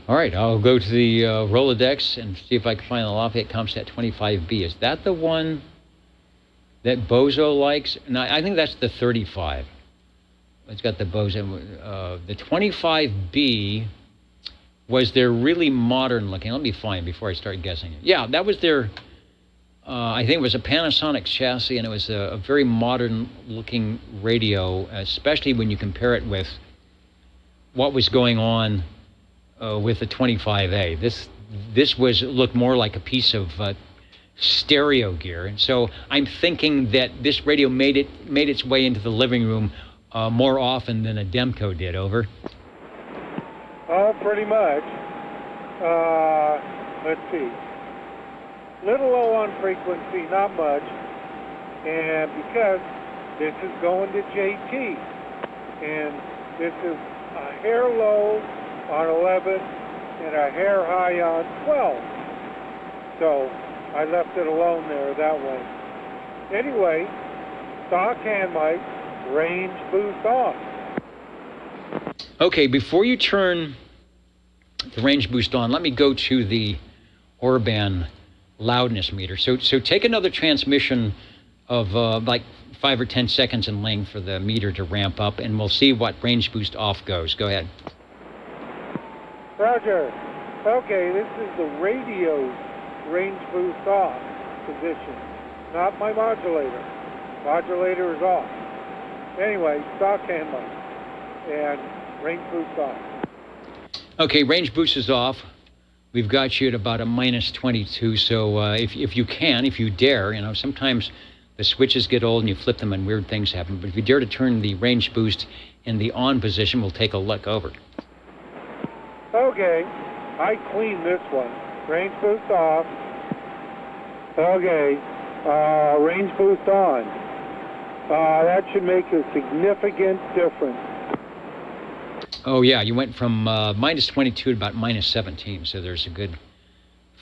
All right, I'll go to the Rolodex and see if I can find the Lafayette Comstat 25B. Is that the one that Bozo likes? No, I think that's the 35. It's got the Bozo. The 25B was their really modern looking. Let me find before I start guessing it. Yeah, that was their, I think it was a Panasonic chassis, and it was a very modern looking radio, especially when you compare it with what was going on with the 25A. This looked more like a piece of stereo gear, and so I'm thinking that this radio made its way into the living room more often than a Demco did. Over. Oh, pretty much. Let's see. Little low on frequency, not much, and because this is going to JT, and this is a hair low on 11 and a hair high on 12. So I left it alone there that way. Anyway, stock hand mic, range boost on. Okay, before you turn the range boost on, let me go to the Orban loudness meter. So take another transmission of like 5 or 10 seconds in length for the meter to ramp up, and we'll see what range boost off goes. Go ahead. Roger. Okay, this is the radio's range boost off position, not my modulator. Modulator is off. Anyway, stock hand mic and range boost off. Okay, range boost is off. We've got you at about a -22, so if you dare, sometimes the switches get old and you flip them and weird things happen, but if you dare to turn the range boost in the on position, we'll take a look. Over. Okay, I cleaned this one. Range boost off. Okay, range boost on. That should make a significant difference. Oh, yeah, you went from -22 to about -17, so there's a good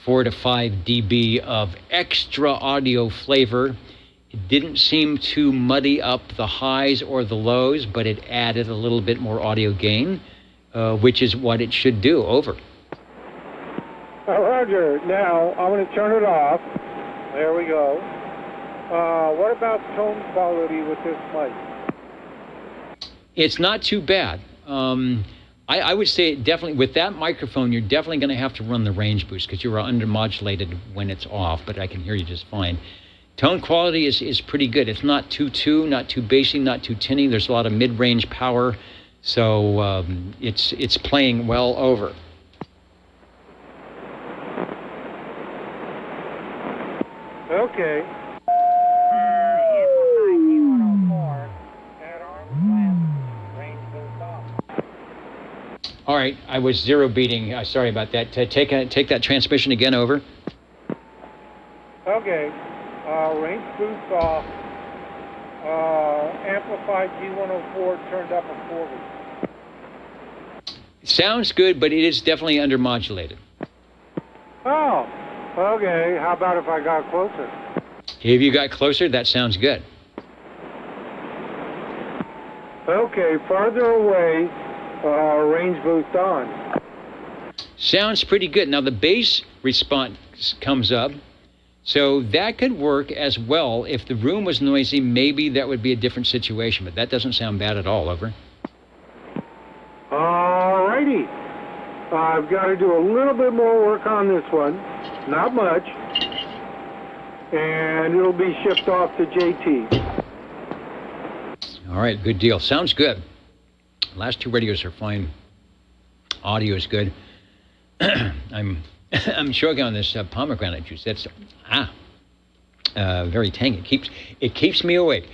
4 to 5 dB of extra audio flavor. It didn't seem to muddy up the highs or the lows, but it added a little bit more audio gain, which is what it should do. Over. Roger. Now, I'm going to turn it off. There we go. What about tone quality with this mic? It's not too bad. I would say definitely with that microphone, you're definitely going to have to run the range boost because you are undermodulated when it's off, but I can hear you just fine. Tone quality is pretty good. It's not too not too bassy, not too tinny. There's a lot of mid-range power, so it's playing well. Over. Okay. All right, I was zero beating. Sorry about that. Take that transmission again. Over. Okay. Range boost off. Amplified G104 turned up a 40. Sounds good, but it is definitely undermodulated. Oh, okay. How about if I got closer? If you got closer, that sounds good. Okay, farther away. Range boost on. Sounds pretty good. Now the bass response comes up, so that could work as well. If the room was noisy, maybe that would be a different situation, but that doesn't sound bad at all. Over. All righty. I've got to do a little bit more work on this one. Not much. And it'll be shipped off to JT. All right, good deal. Sounds good. Last two radios are fine. Audio is good. I'm choking on this pomegranate juice. That's very tangy. It keeps me awake.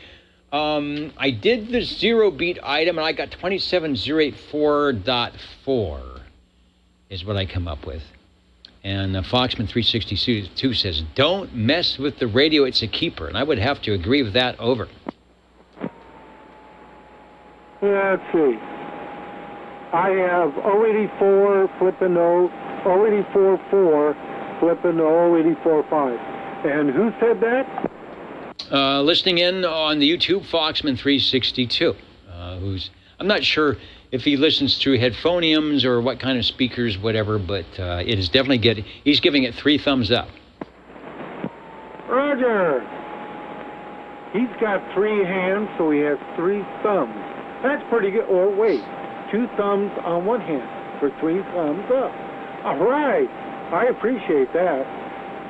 I did the zero beat item and I got 27084.4 is what I come up with. And Foxman 362 says, "Don't mess with the radio. It's a keeper." And I would have to agree with that. Over. Let's see. I have 084 flipping 084.4 flipping 084.5. And who said that? Listening in on the YouTube, Foxman 362, I'm not sure if he listens through headphoniums or what kind of speakers, whatever, but it is definitely good. He's giving it 3 thumbs up. Roger. He's got 3 hands, so he has 3 thumbs. That's pretty good. Or wait, 2 thumbs on one hand for 3 thumbs up. All right. I appreciate that.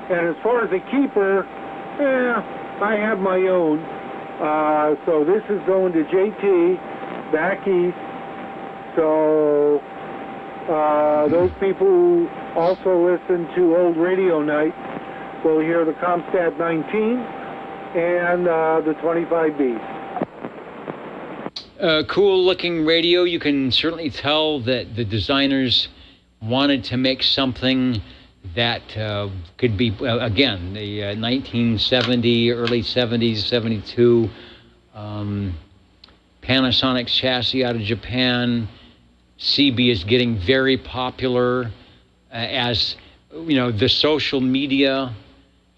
And as far as the keeper, I have my own. So this is going to JT back east. So those people who also listen to Old Radio Night will hear the Comstat 19 and the 25B. Cool looking radio. You can certainly tell that the designers wanted to make something that could be, again, the 1970, early 70s, 72 Panasonic chassis out of Japan. CB is getting very popular as, you know, the social media.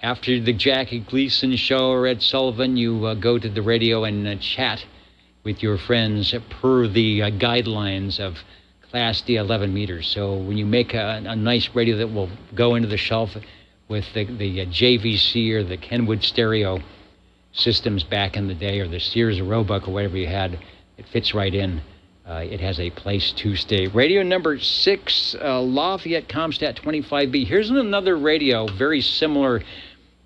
After the Jackie Gleason show or Ed Sullivan, you go to the radio and chat with your friends per the guidelines of Class D 11 meters. So when you make a nice radio that will go into the shelf with the JVC or the Kenwood stereo systems back in the day, or the Sears Roebuck or whatever you had, it fits right in. It has a place to stay. Radio number 6, Lafayette Comstat 25B. Here's another radio very similar,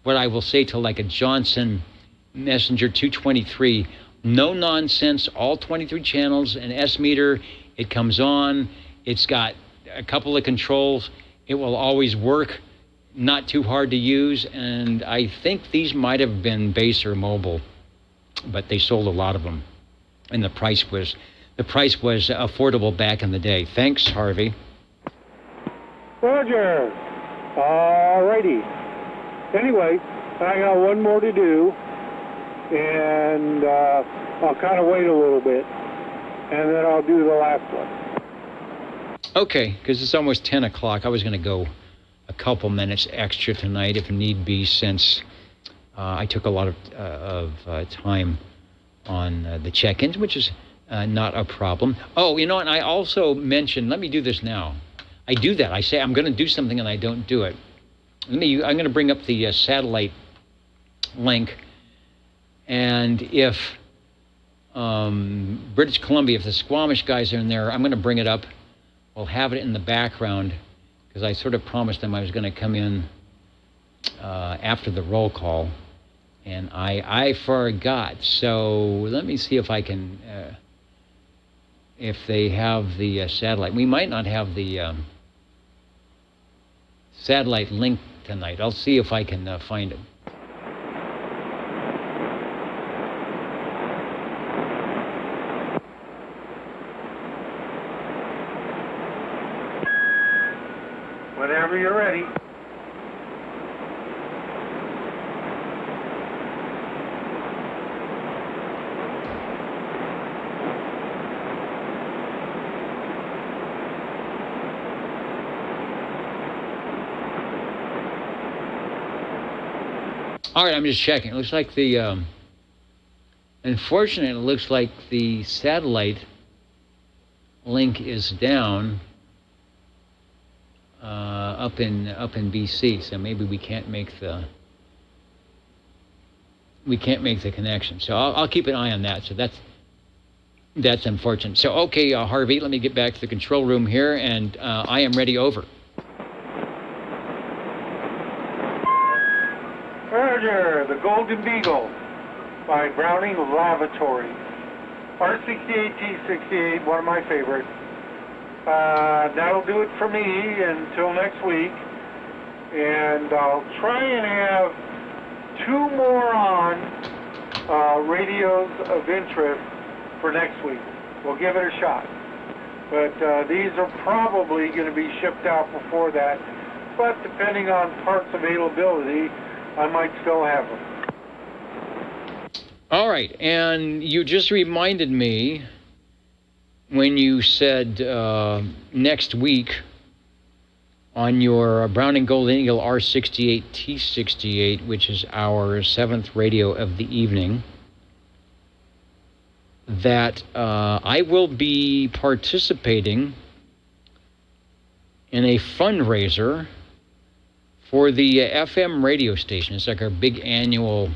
what I will say, to like a Johnson Messenger 223. No nonsense, all 23 channels, an S meter. It comes on. It's got a couple of controls. It will always work. Not too hard to use. And I think these might have been base or mobile, but they sold a lot of them. And the price was affordable back in the day. Thanks, Harvey. Roger. All righty. Anyway, I got one more to do, and I'll kind of wait a little bit, and then I'll do the last one. Okay, because it's almost 10 o'clock. I was going to go a couple minutes extra tonight if need be, since I took a lot of time on the check-ins, which is not a problem. Oh, you know, and I also mentioned, let me do this now. I do that. I say I'm going to do something and I don't do it. I'm going to bring up the satellite link, and if British Columbia, if the Squamish guys are in there, I'm going to bring it up. We'll have it in the background, because I sort of promised them I was going to come in after the roll call, and I forgot. So let me see if I can, if they have the satellite. We might not have the satellite link tonight. I'll see if I can find it. Whenever you're ready. All right, I'm just checking. It looks like the, unfortunately, it looks like the satellite link is down up in BC. So maybe we can't make the connection. So I'll keep an eye on that. So that's unfortunate. So okay, Harvey, let me get back to the control room here, and I am ready. Over. Roger, the Golden Beagle by Browning Lavatory. R68T68, one of my favorites. That'll do it for me until next week. And I'll try and have 2 more on radios of interest for next week. We'll give it a shot. But these are probably going to be shipped out before that. But depending on parts availability, I might still have them. All right, and you just reminded me when you said next week on your Browning Golden Eagle R68T68, which is our 7th radio of the evening, that I will be participating in a fundraiser for the FM radio station. It's like our big annual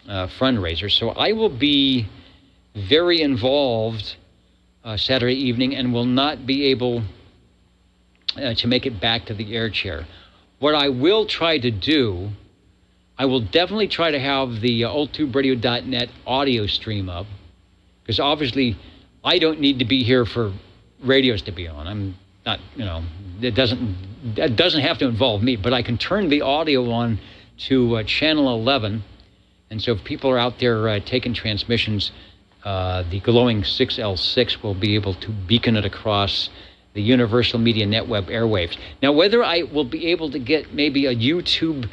fundraiser. So I will be very involved Saturday evening and will not be able to make it back to the air chair. What I will try to do, I will definitely try to have the oldtuberadio.net audio stream up, because obviously I don't need to be here for radios to be on. I'm not, it doesn't have to involve me, but I can turn the audio on to channel 11. And so if people are out there taking transmissions, the glowing 6L6 will be able to beacon it across the Universal Media Network airwaves. Now, whether I will be able to get maybe a YouTube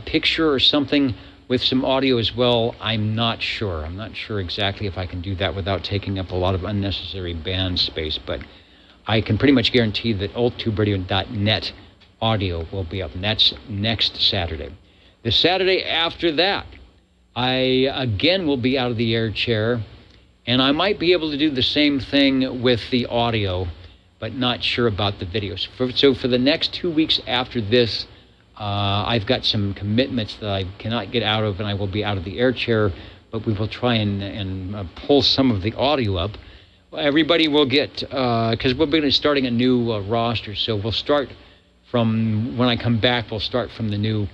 picture or something with some audio as well, I'm not sure. I'm not sure exactly if I can do that without taking up a lot of unnecessary band space, but I can pretty much guarantee that oldtuberadio.net audio will be up, and that's next Saturday. The Saturday after that, I again will be out of the air chair, and I might be able to do the same thing with the audio, but not sure about the videos. So for the next 2 weeks after this, I've got some commitments that I cannot get out of, and I will be out of the air chair, but we will try and pull some of the audio up. Everybody will get, because we're going to be starting a new roster, so we'll start from, when I come back, we'll start from the new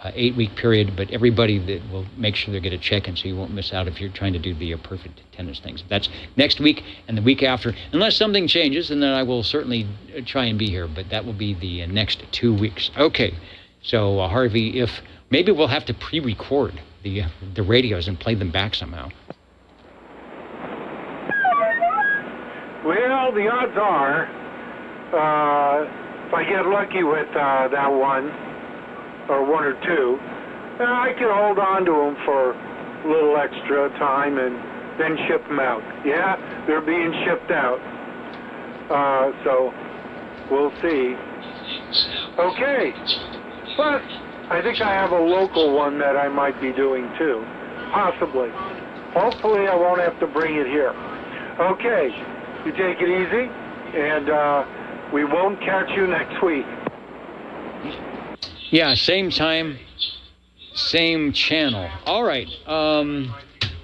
8-week period, but everybody that will make sure they get a check-in so you won't miss out if you're trying to do the perfect attendance things. That's next week and the week after. Unless something changes, and then I will certainly try and be here, but that will be the next 2 weeks. Okay, so Harvey, if maybe we'll have to pre-record the radios and play them back somehow. Well, the odds are, if I get lucky with that one, or one or two, I can hold on to them for a little extra time and then ship them out. Yeah, they're being shipped out. So we'll see. Okay, but I think I have a local one that I might be doing too, possibly. Hopefully I won't have to bring it here. Okay, you take it easy, and we won't catch you next week. Yeah, same time, same channel. All right.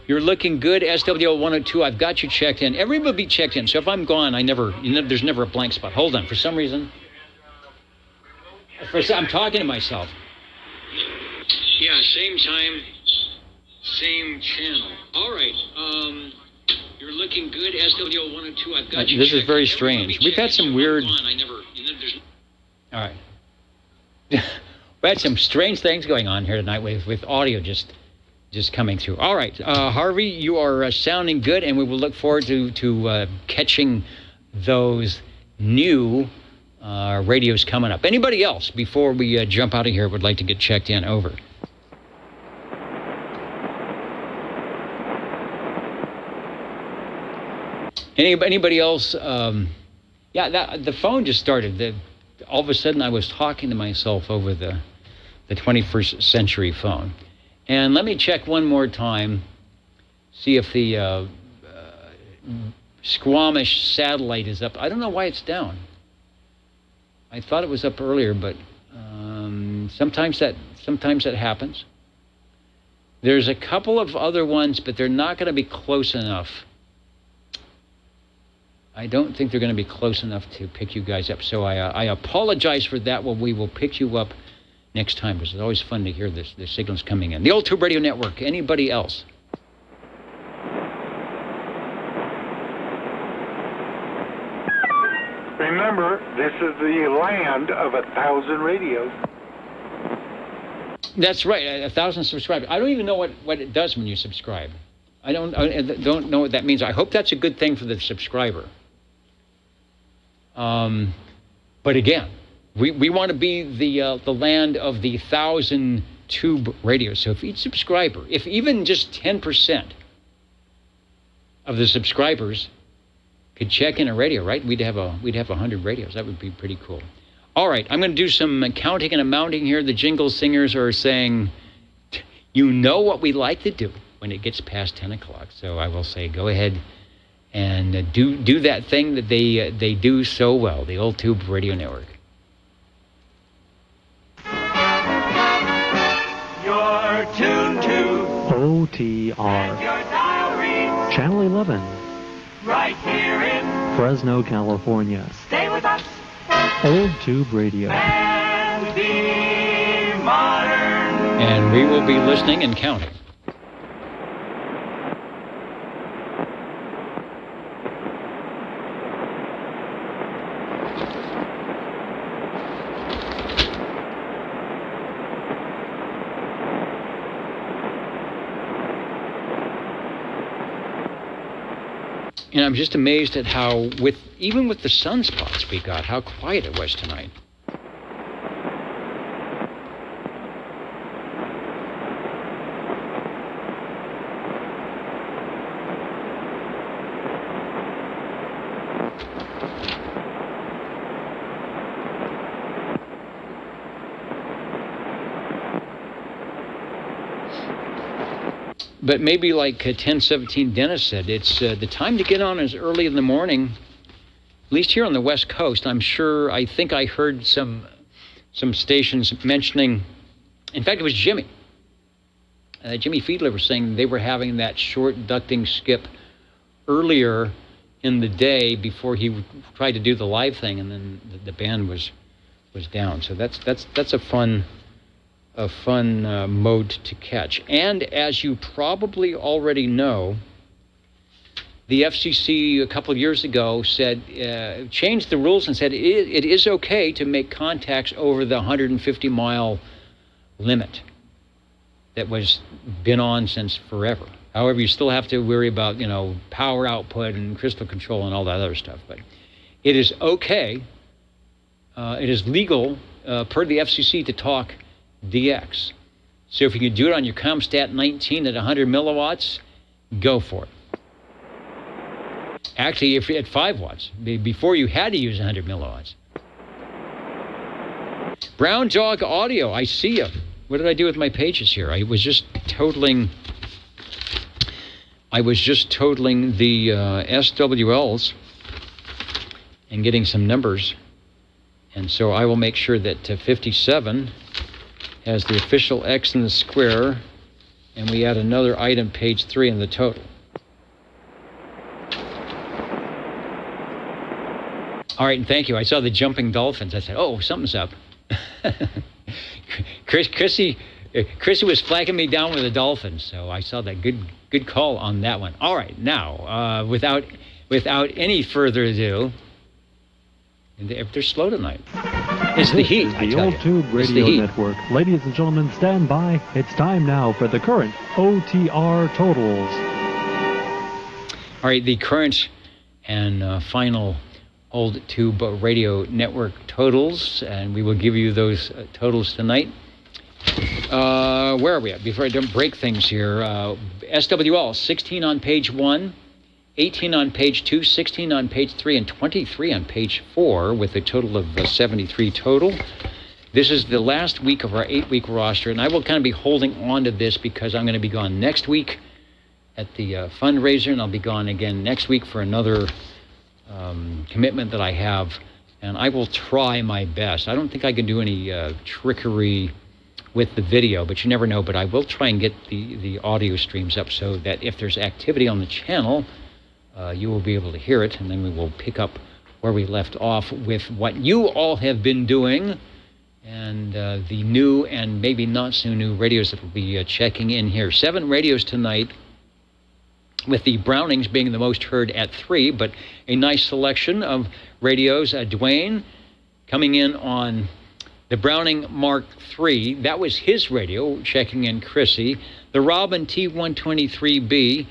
You're looking good, SWO 102. I've got you checked in. Everybody will be checked in. So if I'm gone, there's never a blank spot. Hold on. For some reason, I'm talking to myself. Yeah, same time, same channel. All right. You're looking good, SWO 102. I've got you. This is very strange. We've had some weird. All right. We had some strange things going on here tonight with audio just coming through. All right, Harvey, you are sounding good, and we will look forward to catching those new radios coming up. Anybody else, before we jump out of here, would like to get checked in? Over. Anybody else? Yeah, the phone just started. All of a sudden, I was talking to myself over the 21st century phone. And let me check one more time, see if the Squamish satellite is up. I don't know why it's down. I thought it was up earlier, but sometimes that happens. There's a couple of other ones, but they're not going to be close enough. I don't think they're going to be close enough to pick you guys up. So I apologize for that. Well, we will pick you up next time, because it's always fun to hear the signals coming in. The Old Tube Radio Network. Anybody else? Remember, this is the land of 1,000 radios. That's right, 1,000 subscribers. I don't even know what it does when you subscribe. I don't know what that means. I hope that's a good thing for the subscriber. But again, we want to be the land of the 1,000 tube radios. So if each subscriber, if even just 10% of the subscribers could check in a radio, right? We'd have 100 radios. That would be pretty cool. All right, I'm going to do some counting and amounting here. The jingle singers are saying, you know what we like to do when it gets past 10 o'clock. So I will say, go ahead and do that thing that they do so well, the Old Tube Radio Network. You're tuned to OTR. Channel 11. Right here in Fresno, California. Stay with us Old Tube Radio. and be modern. And we will be listening and counting. And I'm just amazed at how, even with the sunspots we got, how quiet it was tonight. But maybe like 1017 Dennis said, it's the time to get on is early in the morning, at least here on the West Coast. I think I heard some stations mentioning, in fact, it was Jimmy. Jimmy Fiedler was saying they were having that short ducting skip earlier in the day before he tried to do the live thing, and then the band was down. So that's a fun mode to catch. And as you probably already know, the FCC a couple of years ago said, changed the rules and said it is okay to make contacts over the 150-mile limit that was been on since forever. However, you still have to worry about, power output and crystal control and all that other stuff. But it is okay, it is legal per the FCC to talk DX. So if you can do it on your ComStat 19 at 100 milliwatts, go for it. Actually, if at 5 watts, before you had to use 100 milliwatts. Brown Jog Audio, I see you. What did I do with my pages here? I was just totaling the SWLs and getting some numbers. And so I will make sure that 57 has the official X in the square, and we add another item, page 3, in the total. All right, and thank you. I saw the jumping dolphins. I said, oh, something's up. Chrissy was flagging me down with the dolphins, so I saw that. Good call on that one. All right, now, without any further ado, they're slow tonight. It's the heat, the Old Tube Radio Network. Ladies and gentlemen, stand by. It's time now for the current OTR totals. All right, the current and final Old Tube Radio Network totals, and we will give you those totals tonight. Where are we at? Before I don't break things here, SWL, 16 on page 1, 18 on page 2, 16 on page 3, and 23 on page 4, with a total of 73 total. This is the last week of our 8-week roster, and I will kind of be holding on to this because I'm going to be gone next week at the fundraiser, and I'll be gone again next week for another commitment that I have, and I will try my best. I don't think I can do any trickery with the video, but you never know. But I will try and get the audio streams up so that if there's activity on the channel, you will be able to hear it, and then we will pick up where we left off with what you all have been doing, and the new and maybe not so new radios that will be checking in here. 7 radios tonight, with the Brownings being the most heard at 3, but a nice selection of radios. Dwayne coming in on the Browning Mark III. That was his radio, checking in Chrissy. The Robin T123B,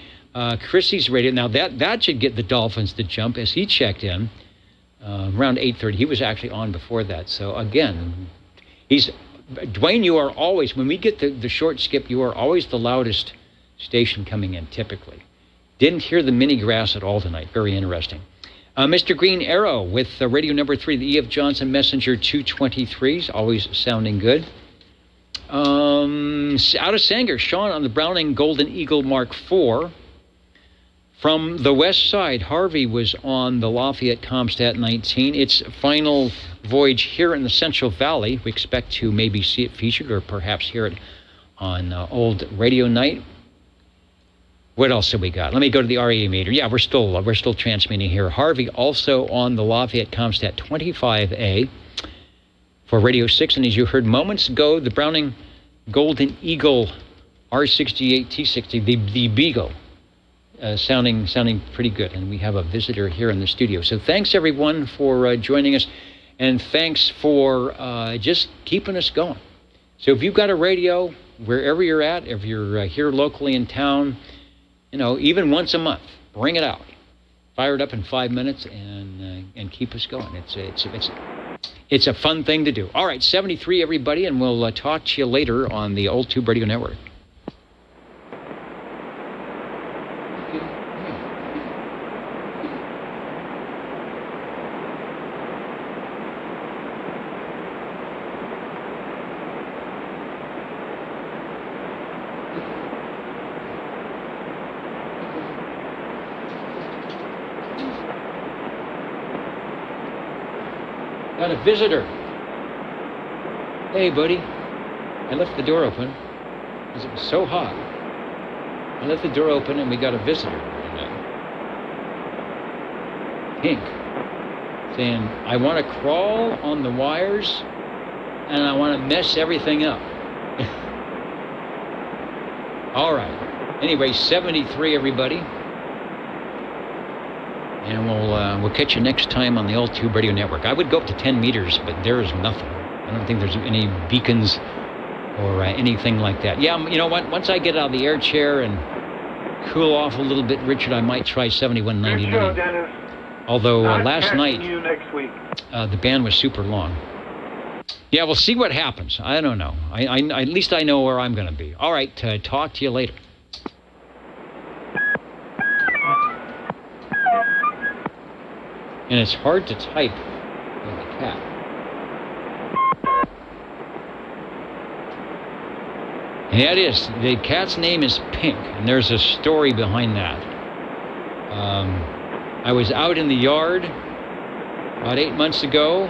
Chrissy's radio. Now that should get the Dolphins to jump as he checked in around 8:30. He was actually on before that. So again, Dwayne, you are always, when we get the short skip, you are always the loudest station coming in, typically. Didn't hear the mini grass at all tonight. Very interesting. Mr. Green Arrow with radio number 3, the E.F. Johnson Messenger 223s, always sounding good. Out of Sanger, Sean on the Browning Golden Eagle Mark IV. From the west side, Harvey was on the Lafayette ComStat 19. Its final voyage here in the Central Valley. We expect to maybe see it featured or perhaps hear it on Old Radio Night. What else have we got? Let me go to the REA meter. Yeah, we're still transmitting here. Harvey also on the Lafayette ComStat 25A for Radio 6. And as you heard moments ago, the Browning Golden Eagle R68 T60, the Beagle, sounding pretty good. And we have a visitor here in the studio. So thanks, everyone, for joining us. And thanks for just keeping us going. So if you've got a radio, wherever you're at, if you're here locally in town, even once a month, bring it out. fire it up in 5 minutes and keep us going. It's a fun thing to do. All right, 73, everybody, and we'll talk to you later on the Old Tube Radio Network. Got a visitor. Hey, buddy. I left the door open because it was so hot. I left the door open and we got a visitor. Pink. Saying, I want to crawl on the wires and I want to mess everything up. All right. Anyway, 73, everybody. And we'll catch you next time on the Old Tube Radio Network. I would go up to 10 meters, but there is nothing. I don't think there's any beacons or anything like that. Yeah, you know what? Once I get out of the air chair and cool off a little bit, Richard, I might try 7199. Good show, Dennis. Although last night, you next week. The band was super long. Yeah, we'll see what happens. I don't know. I at least I know where I'm going to be. All right, talk to you later. And it's hard to type with the cat. Yeah, it is. The cat's name is Pink, and there's a story behind that. I was out in the yard about 8 months ago,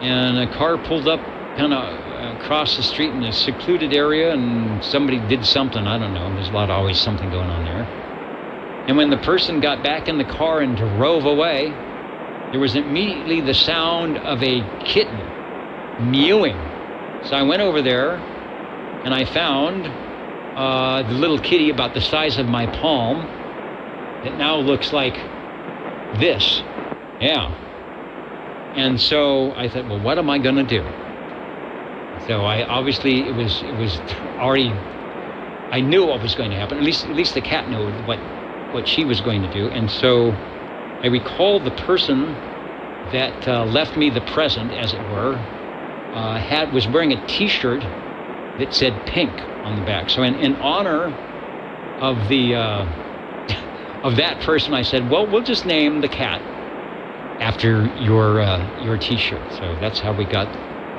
and a car pulled up kind of across the street in a secluded area, and somebody did something. I don't know. There's always something going on there. And when the person got back in the car and drove away, there was immediately the sound of a kitten mewing. So I went over there and I found the little kitty about the size of my palm that now looks like this. Yeah. And so I thought, well, what am I going to do? So it was already, I knew what was going to happen. At least the cat knew what she was going to do. And so I recall the person that left me the present, as it were, was wearing a T-shirt that said Pink on the back. So in honor of the of that person, I said, well, we'll just name the cat after your T-shirt. So that's how we got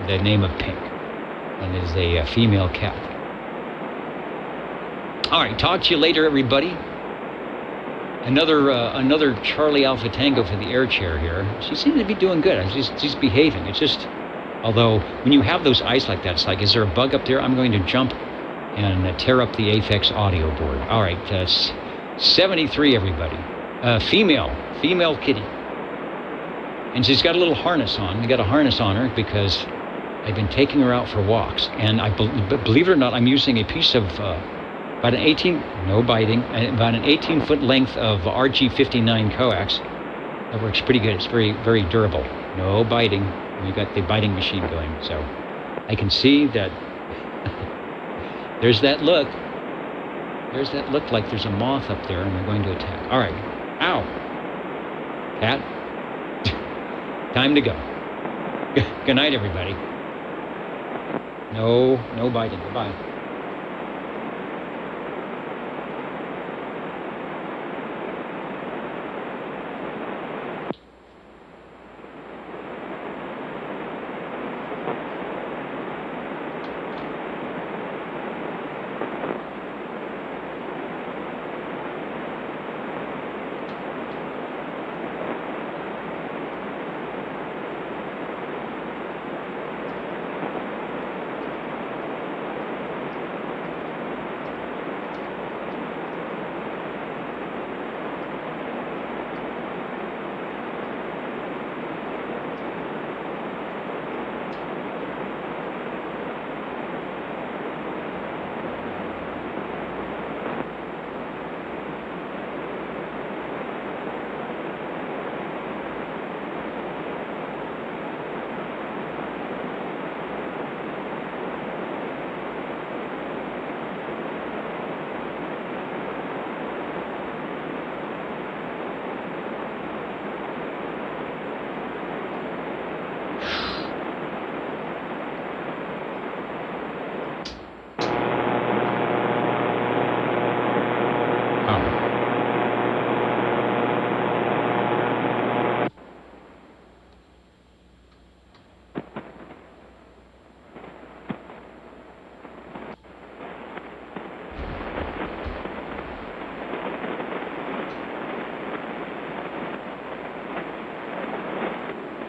the name of Pink, and it is a female cat. All right, talk to you later, everybody. Another Charlie Alpha Tango for the air chair here. She seems to be doing good. She's behaving. It's just, although when you have those eyes like that, it's like, is there a bug up there? I'm going to jump and tear up the Aphex audio board. All right, 73, everybody. Female kitty. And she's got a little harness on. We got a harness on her because I've been taking her out for walks. And I believe it or not, I'm using a piece of about an 18-foot length of RG59 coax. That works pretty good. It's very, very durable. No biting. We got the biting machine going. So I can see that there's that look. There's that look like there's a moth up there and they're going to attack. All right. Ow. Cat. Time to go. Good night, everybody. No biting. Goodbye.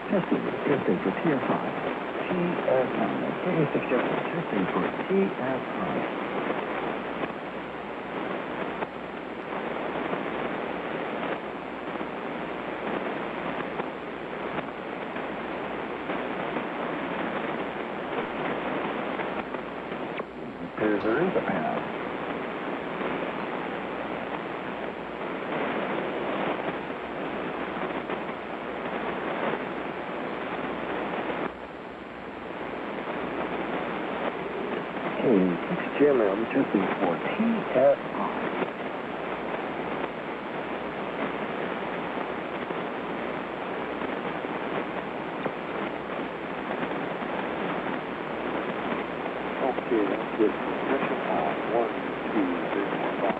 Testing for TF5. TF5. Radio 6 Gemini. Testing for TF5. There is a path. Hey, 6 Gemini, I'm testing for TF5. Okay, that's good. Pressure on 1, 2, 3, 4, 5.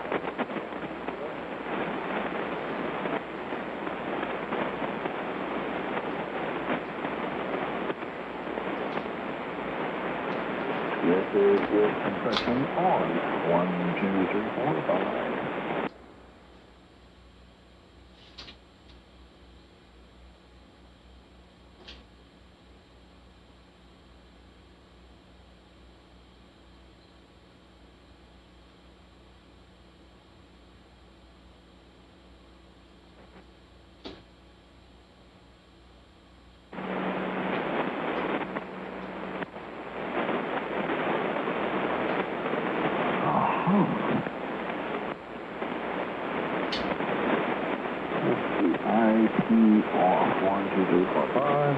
This is good compression on 1, 2, 3, 4, 5. IP off 1, 2, 3, 4, 5.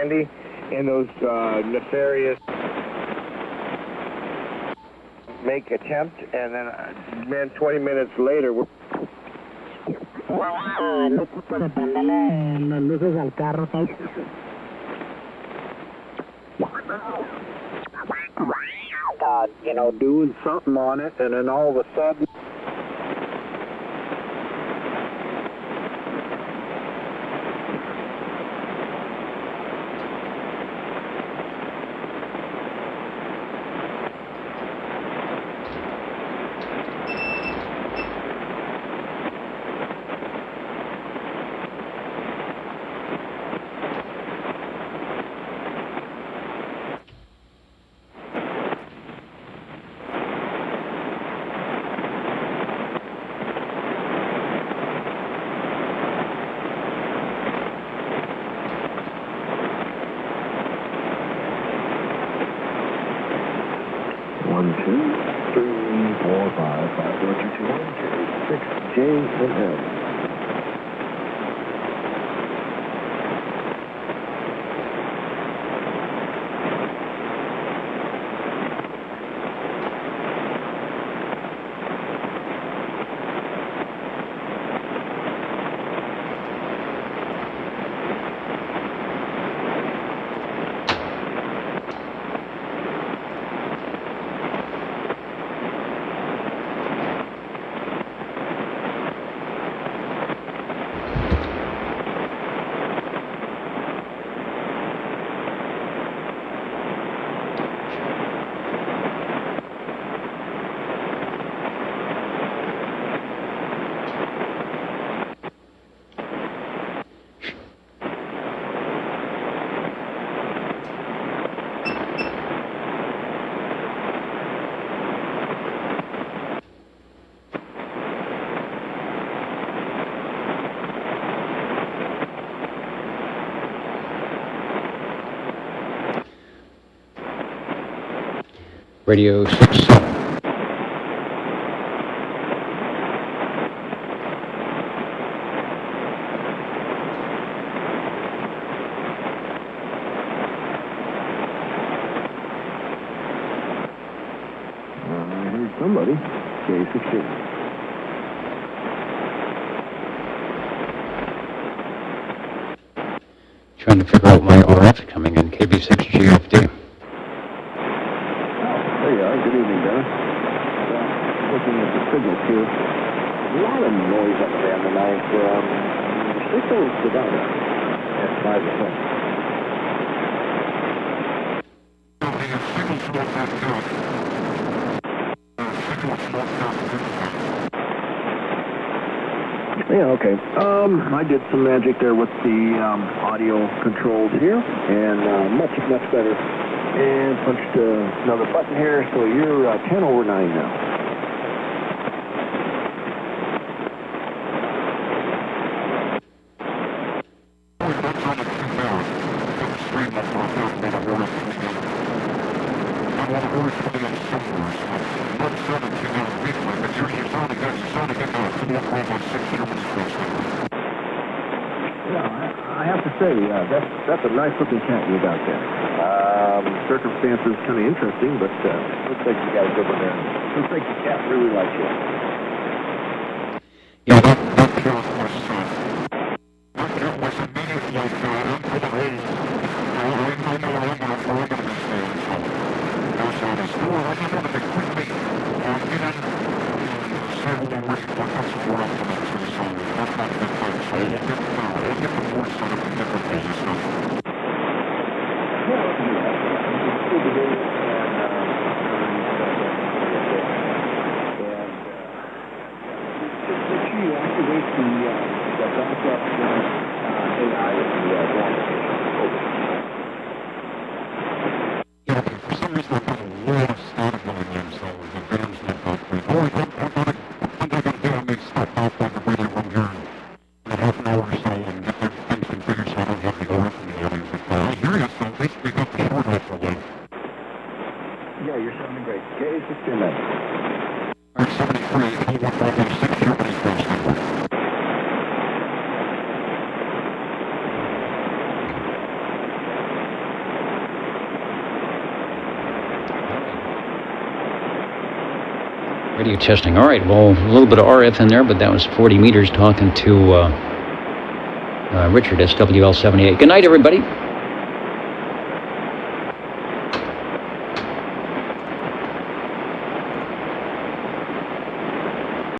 Andy, and those nefarious make attempt, and then 20 minutes later we're luces al carro. Doing something on it, and then all of a sudden. J and M. Radio 6. Here's somebody. J16. Trying to figure out my RF coming in, KB6GFD. There you are. Good evening, Dennis. Looking at the signals here. A lot of noise up there tonight. Signals go down at 5%. Yeah, okay. I did some magic there with the audio controls here, and much better. And punched another button here, so you're 10 over 9 now. I have to say, that's a nice looking cat you got there. Circumstances kind of interesting, but looks like you got a good one there. Looks like the cat really likes you. Yeah. Radio testing. All right, well, a little bit of RF in there, but that was 40 meters talking to Richard, SWL78. Good night, everybody.